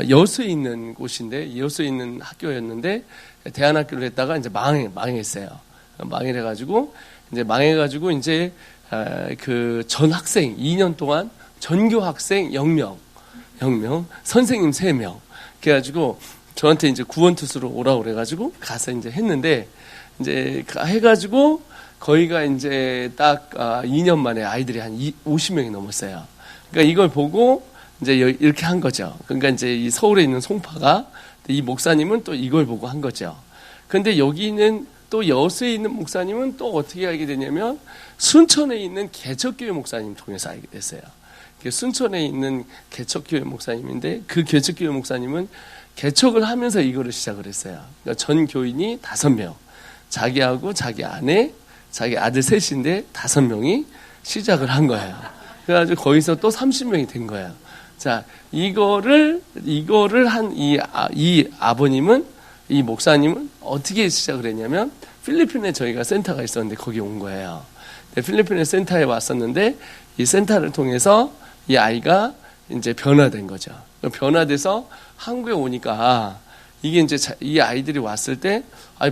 여수에 있는 곳인데 여수에 있는 학교였는데 대안학교를 했다가 이제 망했어요. 망해가지고 이제 그 전 학생 2년 동안 전교 학생 0명, 선생님 3명. 그래가지고 저한테 이제 구원투수로 오라고 그래가지고 가서 이제 했는데 이제 해가지고 거기가 이제 딱 2년 만에 아이들이 한 50명이 넘었어요. 그러니까 이걸 보고 이제 이렇게 한 거죠. 그러니까 이제 이 서울에 있는 송파가 이 목사님은 또 이걸 보고 한 거죠. 근데 여기는 또 여수에 있는 목사님은 또 어떻게 알게 되냐면 순천에 있는 개척교회 목사님 통해서 알게 됐어요. 순천에 있는 개척교회 목사님인데 그 개척교회 목사님은 개척을 하면서 이거를 시작을 했어요. 그러니까 전 교인이 5명, 자기하고 자기 아내, 자기 아들 셋인데 5명이 시작을 한 거예요. 그래가지고 거기서 또 30명이 된 거예요. 자, 이거를 한 이 아버님은, 이 목사님은 어떻게 시작을 했냐면 필리핀에 저희가 센터가 있었는데 거기 온 거예요. 필리핀의 센터에 왔었는데 이 센터를 통해서 이 아이가 이제 변화된 거죠. 변화돼서 한국에 오니까 이게 이제 이 아이들이 왔을 때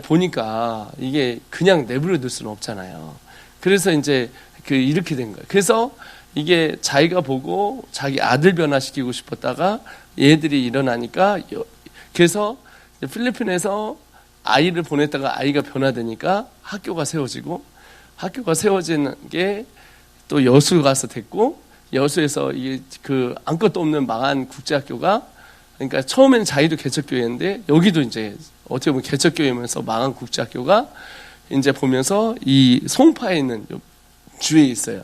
보니까 이게 그냥 내버려둘 수는 없잖아요. 그래서 이제 이렇게 된 거예요. 그래서 이게 자기가 보고 자기 아들 변화시키고 싶었다가 얘들이 일어나니까 그래서 필리핀에서 아이를 보냈다가 아이가 변화되니까 학교가 세워지고 학교가 세워지는 게 또 여수 가서 됐고 여수에서 이게 아무것도 없는 망한 국제학교가 그러니까 처음에는 자기도 개척교회인데 여기도 이제 어떻게 보면 개척교회면서 망한 국제학교가 이제 보면서 이 송파에 있는 주에 있어요.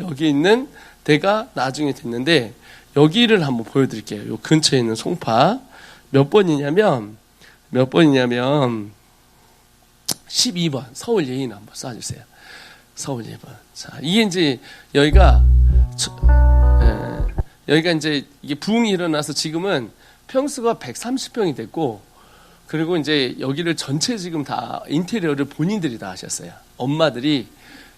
여기 있는 데가 나중에 됐는데 여기를 한번 보여드릴게요. 요 근처에 있는 송파 몇 번이냐면 12번 서울 예인 한번 쏴주세요. 서울 예번. 자, 이게 이제 여기가 이제 이게 부흥이 일어나서 지금은 평수가 130평이 됐고, 그리고 이제 여기를 전체 지금 다 인테리어를 본인들이 다 하셨어요. 엄마들이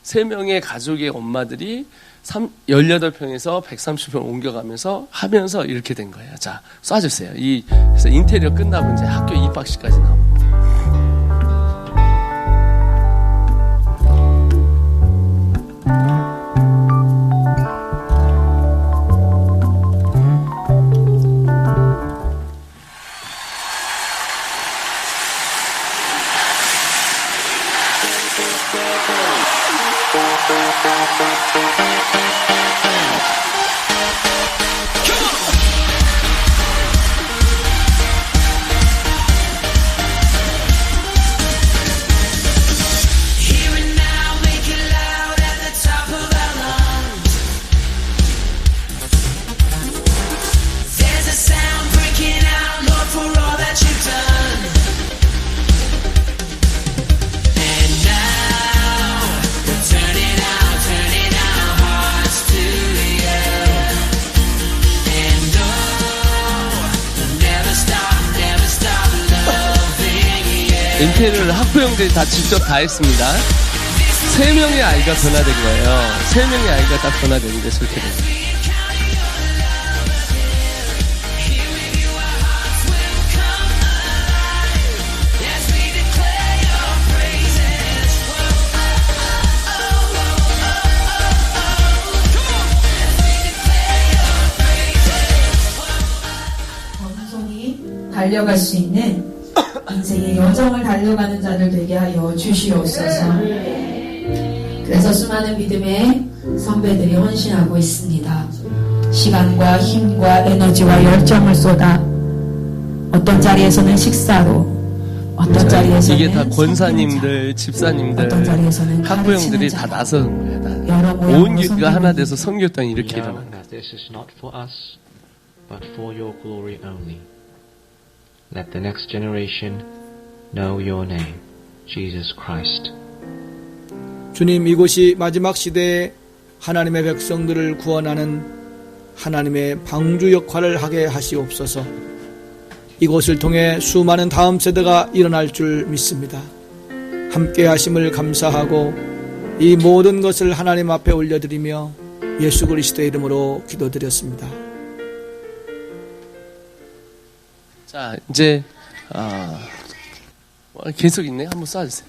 3명의 가족의 엄마들이 18평에서 130평 옮겨가면서 하면서 이렇게 된 거예요. 자, 쏴주세요. 그래서 인테리어 끝나고 이제 학교 입학식까지 나옵니다. 인테리어를 학부형들이 다 직접 다 했습니다. 3명의 아이가 변화된 거예요. 3명의 아이가 다 변화되는데 저렇게 됩니다. 전송이 달려갈 수 있는 인생의 여정을 달려가는 자들 되게 하여 주시옵소서. 그래서 수많은 믿음의 선배들이 헌신하고 있습니다. 시간과 힘과 에너지와 열정을 쏟아 어떤 자리에서는 식사로, 어떤 자리에서는 이게 다 권사님들, 집사님들, 어떤 자리에서는 학부형들이 다 나서는 거예요. 온 교회가 하나 돼서 선교당이 이렇게 일어난 거예요. Let the next generation know your name, Jesus Christ. 주님, 이곳이 마지막 시대에 하나님의 백성들을 구원하는 하나님의 방주 역할을 하게 하시옵소서. 이곳을 통해 수많은 다음 세대가 일어날 줄 믿습니다. 함께 하심을 감사하고 이 모든 것을 하나님 앞에 올려드리며 예수 그리스도의 이름으로 기도드렸습니다. 자, 이제 계속 있네. 한번 쏴주세요.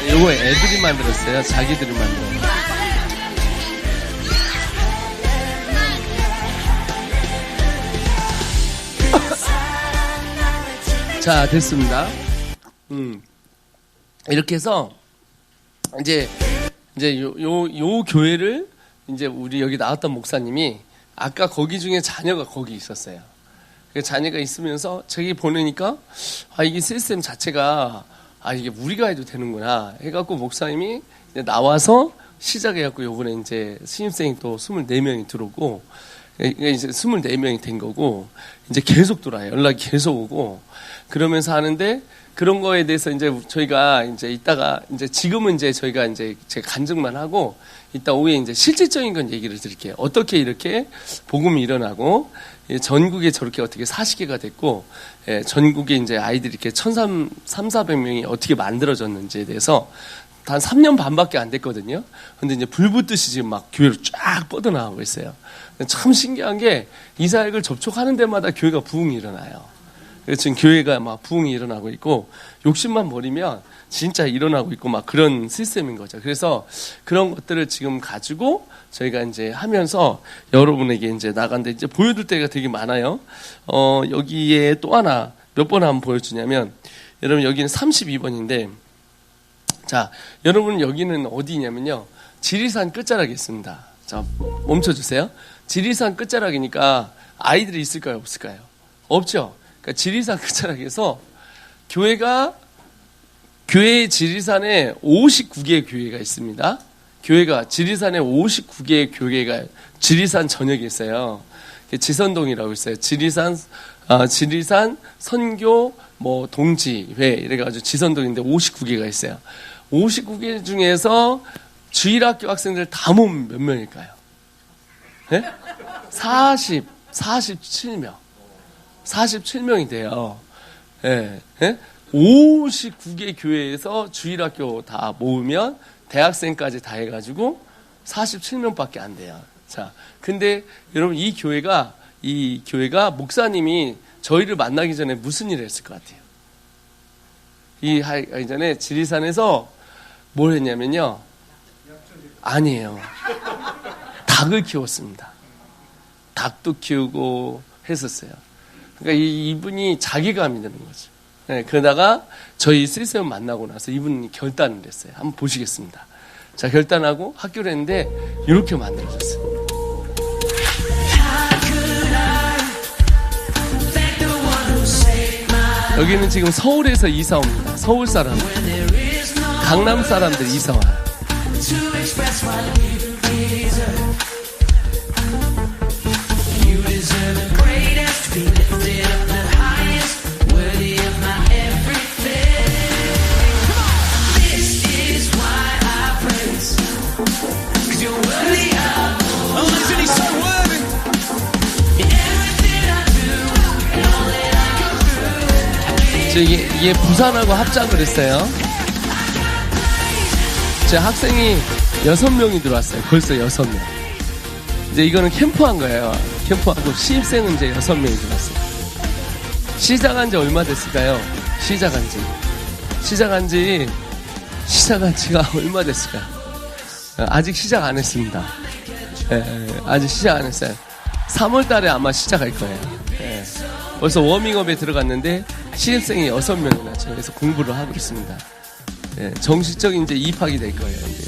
이거 애들이 만들었어요. 자기들이 만들었어요. 자, 됐습니다. 이렇게 해서 이제 요 교회를 이제 우리 여기 나왔던 목사님이 아까 거기 중에 자녀가 거기 있었어요. 그 자녀가 있으면서 저기 보내니까 이게 시스템 자체가 이게 우리가 해도 되는구나 해갖고 목사님이 이제 나와서 시작해갖고 요번에 이제 신입생이 또 24명이 들어오고 이제 24명이 된 거고 이제 계속 돌아요. 연락이 계속 오고 그러면서 하는데 그런 거에 대해서 이제 저희가 이제 이따가 이제 지금은 이제 저희가 이제 제가 간증만 하고 이따 오후에 이제 실질적인 건 얘기를 드릴게요. 어떻게 이렇게 복음이 일어나고 전국에 저렇게 어떻게 40개가 됐고 전국에 이제 아이들이 이렇게 1,300~400명이 어떻게 만들어졌는지에 대해서 단 3년 반밖에 안 됐거든요. 근데 이제 불 붙듯이 지금 막 교회로 쫙 뻗어나가고 있어요. 참 신기한 게 이사역을 접촉하는 데마다 교회가 부흥이 일어나요. 그래서 지금 교회가 막 부흥이 일어나고 있고 욕심만 버리면 진짜 일어나고 있고 막 그런 시스템인 거죠. 그래서 그런 것들을 지금 가지고 저희가 이제 하면서 여러분에게 이제 나간데 이제 보여줄 때가 되게 많아요. 여기에 또 하나 몇 번 한번 보여주냐면 여러분 여기는 32번인데 자, 여러분 여기는 어디냐면요. 지리산 끝자락에 있습니다. 자, 멈춰주세요. 지리산 끝자락이니까 아이들이 있을까요? 없을까요? 없죠. 그러니까 지리산 끝자락에서 교회 지리산에 59개의 교회가 있습니다. 교회가 지리산에 59개의 교회가 지리산 전역에 있어요. 지선동이라고 있어요. 지리산 선교 동지회 이래가지고 지선동인데 59개가 있어요. 59개 중에서 주일학교 학생들 다 모으면 몇 명일까요? 네? 47명. 47명이 돼요. 네. 네? 59개 교회에서 주일학교 다 모으면 대학생까지 다 해가지고 47명밖에 안 돼요. 자, 근데 여러분 이 교회가 목사님이 저희를 만나기 전에 무슨 일을 했을 것 같아요? 하기 전에 지리산에서 뭘 했냐면요. 아니에요. 닭을 키웠습니다. 닭도 키우고 했었어요. 그러니까 이분이 자괴감이 드는 거죠. 네, 그러다가 저희 쓸세움 만나고 나서 이분이 결단을 했어요. 한번 보시겠습니다. 자, 결단하고 학교를 했는데 이렇게 만들어졌어요. 여기는 지금 서울에서 이사 옵니다. 서울 사람들, 강남 사람들 이사 와요. 이게 부산하고 합작을 했어요. 제 학생이 6명이 들어왔어요. 벌써 6명. 이제 이거는 캠프한 거예요. 캠프하고 신입생은 이제 6명이 들어왔어요. 시작한 지 얼마 됐을까요? 시작한 지가 얼마 됐을까요? 아직 시작 안 했습니다. 아직 시작 안 했어요. 3월 달에 아마 시작할 거예요. 벌써 워밍업에 들어갔는데 신입생이 6명이나 저에서 공부를 하고 있습니다. 정식적인 이제 입학이 될 거예요. 이제.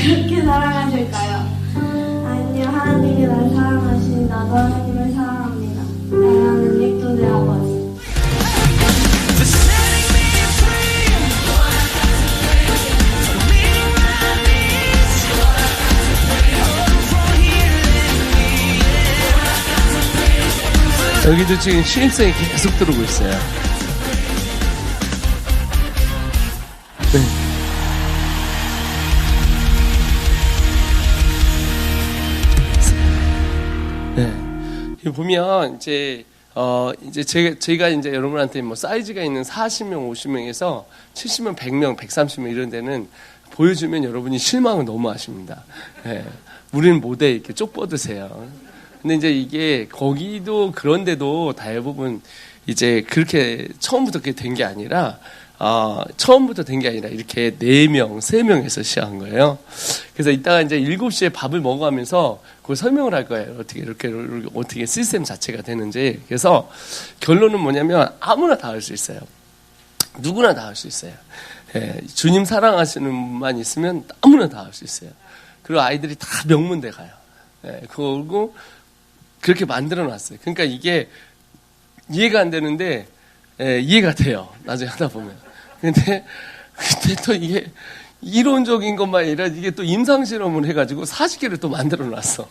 그렇게 사랑하실까요? 아니요, 하나님이 날 사랑하시니 나도 하나님을 사랑합니다. 사랑하는 닉돈의 아버지. 여기도 지금 신입생이 계속 들어오고 있어요. 네. 보면 이제 저희가 이제 여러분한테 뭐 사이즈가 있는 40명, 50명에서 70명, 100명, 130명 이런 데는 보여주면 여러분이 실망을 너무 하십니다. 네. 우리는 못해 이렇게 쪽 뻗으세요. 근데 이제 이게 거기도 그런데도 대부분 이제 그렇게 처음부터 그렇게 된 게 아니라 처음부터 된 게 아니라 이렇게 4명, 3명에서 시작한 거예요. 그래서 이따가 이제 7시에 밥을 먹어가면서 그걸 설명을 할 거예요. 어떻게 시스템 자체가 되는지. 그래서 결론은 뭐냐면 아무나 다 할 수 있어요. 누구나 다 할 수 있어요. 예, 주님 사랑하시는 분만 있으면 아무나 다 할 수 있어요. 그리고 아이들이 다 명문대 가요. 예, 그리고 그렇게 만들어 놨어요. 그러니까 이게 이해가 안 되는데, 예, 이해가 돼요. 나중에 하다 보면. 근데 또 이게 이론적인 것만 아니라 이게 또 임상실험을 해가지고 40개를 또 만들어 놨어.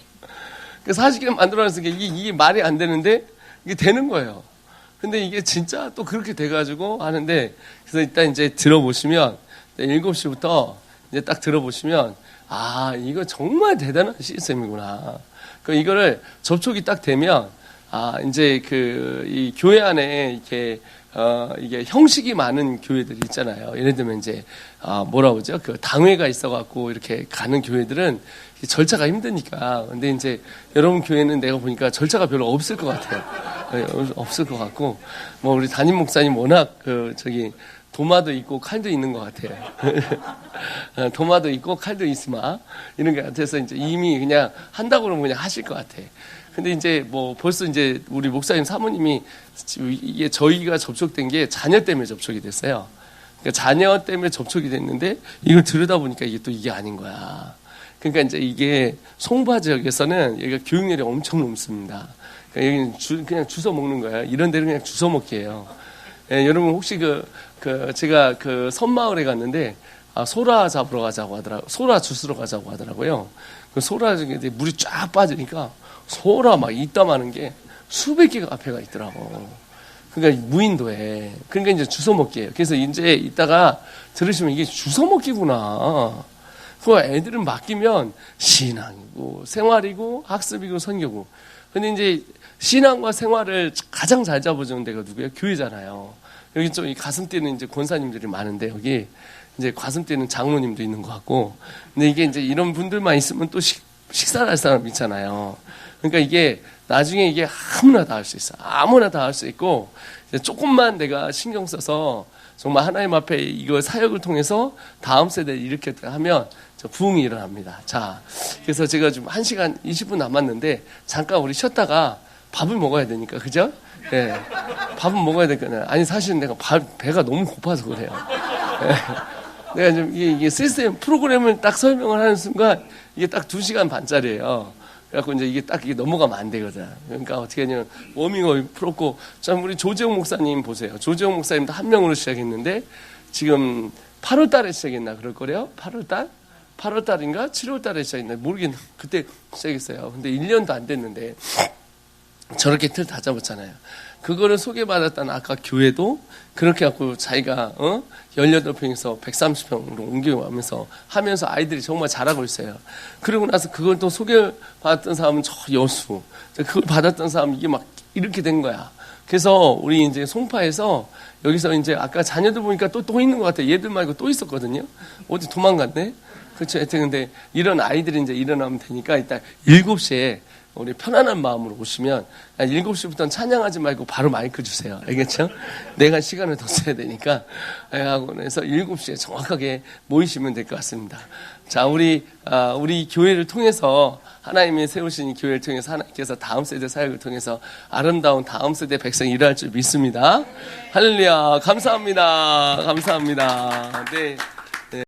그 40개를 만들어 놨으니까 이게 말이 안 되는데 이게 되는 거예요. 근데 이게 진짜 또 그렇게 돼가지고 하는데, 그래서 일단 이제 들어보시면, 7시부터 이제 딱 들어보시면, 이거 정말 대단한 시스템이구나. 이거를 접촉이 딱 되면, 이제 이 교회 안에 이렇게, 이게 형식이 많은 교회들이 있잖아요. 예를 들면 이제, 뭐라 그러죠? 당회가 있어갖고 이렇게 가는 교회들은 절차가 힘드니까. 근데 이제 여러분 교회는 내가 보니까 절차가 별로 없을 것 같아요. 없을 것 같고, 뭐 우리 담임 목사님 워낙 도마도 있고 칼도 있는 것 같아요. 도마도 있고 칼도 있으마 이런 것 같아서 이제 이미 그냥 한다고 그러면 그냥 하실 것 같아. 근데 이제 뭐 벌써 이제 우리 목사님 사모님이 이게 저희가 접촉된 게 자녀 때문에 접촉이 됐어요. 그러니까 자녀 때문에 접촉이 됐는데 이걸 들여다 보니까 이게 또 이게 아닌 거야. 그러니까 이제 이게 송파 지역에서는 여기가 교육열이 엄청 높습니다. 그러니까 여기는 그냥 주워 먹는 거예요. 이런 데는 그냥 주워 먹기 해요. 예, 여러분 혹시 제가 섬마을에 갔는데, 소라 잡으러 가자고 하더라고요. 소라 주스러 가자고 하더라고요. 소라 중에 물이 쫙 빠지니까 소라 막 이따마는 게 수백 개가 앞에가 있더라고. 그러니까 무인도에. 그러니까 이제 주워 먹기예요. 그래서 이제 이따가 들으시면 이게 주워 먹기구나. 그 애들은 맡기면 신앙이고 생활이고 학습이고 선교고. 근데 이제 신앙과 생활을 가장 잘 잡아주는 데가 누구예요? 교회잖아요. 여기 좀 이 가슴 뛰는 이제 권사님들이 많은데 여기 이제 가슴 뛰는 장로님도 있는 것 같고. 근데 이게 이제 이런 분들만 있으면 또 식사를 할 사람 있잖아요. 그러니까 이게 나중에 이게 아무나 다 할 수 있어. 아무나 다 할 수 있고 이제 조금만 내가 신경 써서 정말 하나님 앞에 이거 사역을 통해서 다음 세대를 이렇게 하면 부흥이 일어납니다. 자, 그래서 제가 지금 1시간 20분 남았는데 잠깐 우리 쉬었다가 밥을 먹어야 되니까, 그죠? 예. 밥은 먹어야 되거든요. 아니, 사실은 내가 배가 너무 고파서 그래요. 예. 내가 좀 이게 시스템 프로그램을 딱 설명을 하는 순간 이게 딱 2시간 반짜리예요. 그래갖고 이제 이게 딱 넘어가면 안 되거든. 그러니까 어떻게 하냐면 워밍업 풀었고, 참 우리 조재홍 목사님 보세요. 조재홍 목사님도 1명으로 시작했는데 지금 8월 달에 시작했나 그럴 거래요. 8월 달인가 7월 달에 시작했나 모르겠는데 그때 시작했어요. 근데 1년도 안 됐는데 저렇게 틀 다 잡았잖아요. 그거를 소개받았다는 아까 교회도 그렇게 갖고 자기가 18평에서 130평으로 옮겨가면서 하면서 아이들이 정말 잘하고 있어요. 그러고 나서 그걸 또 소개받았던 사람은 저 여수, 그걸 받았던 사람은 이게 막 이렇게 된 거야. 그래서 우리 이제 송파에서 여기서 이제 아까 자녀들 보니까 또 있는 것 같아요. 얘들 말고 또 있었거든요. 어디 도망갔네? 그렇죠. 하여튼 근데 이런 아이들이 이제 일어나면 되니까 일단 7시에 우리 편안한 마음으로 오시면 7시부터는 찬양하지 말고 바로 마이크 주세요. 알겠죠? 내가 시간을 더 써야 되니까 학원에서 7시에 정확하게 모이시면 될 것 같습니다. 자, 우리 교회를 통해서 하나님이 세우신 교회를 통해서 하나님께서 다음 세대 사역을 통해서 아름다운 다음 세대 백성이 일어날 줄 믿습니다. 할렐루야. 감사합니다. 감사합니다. 네.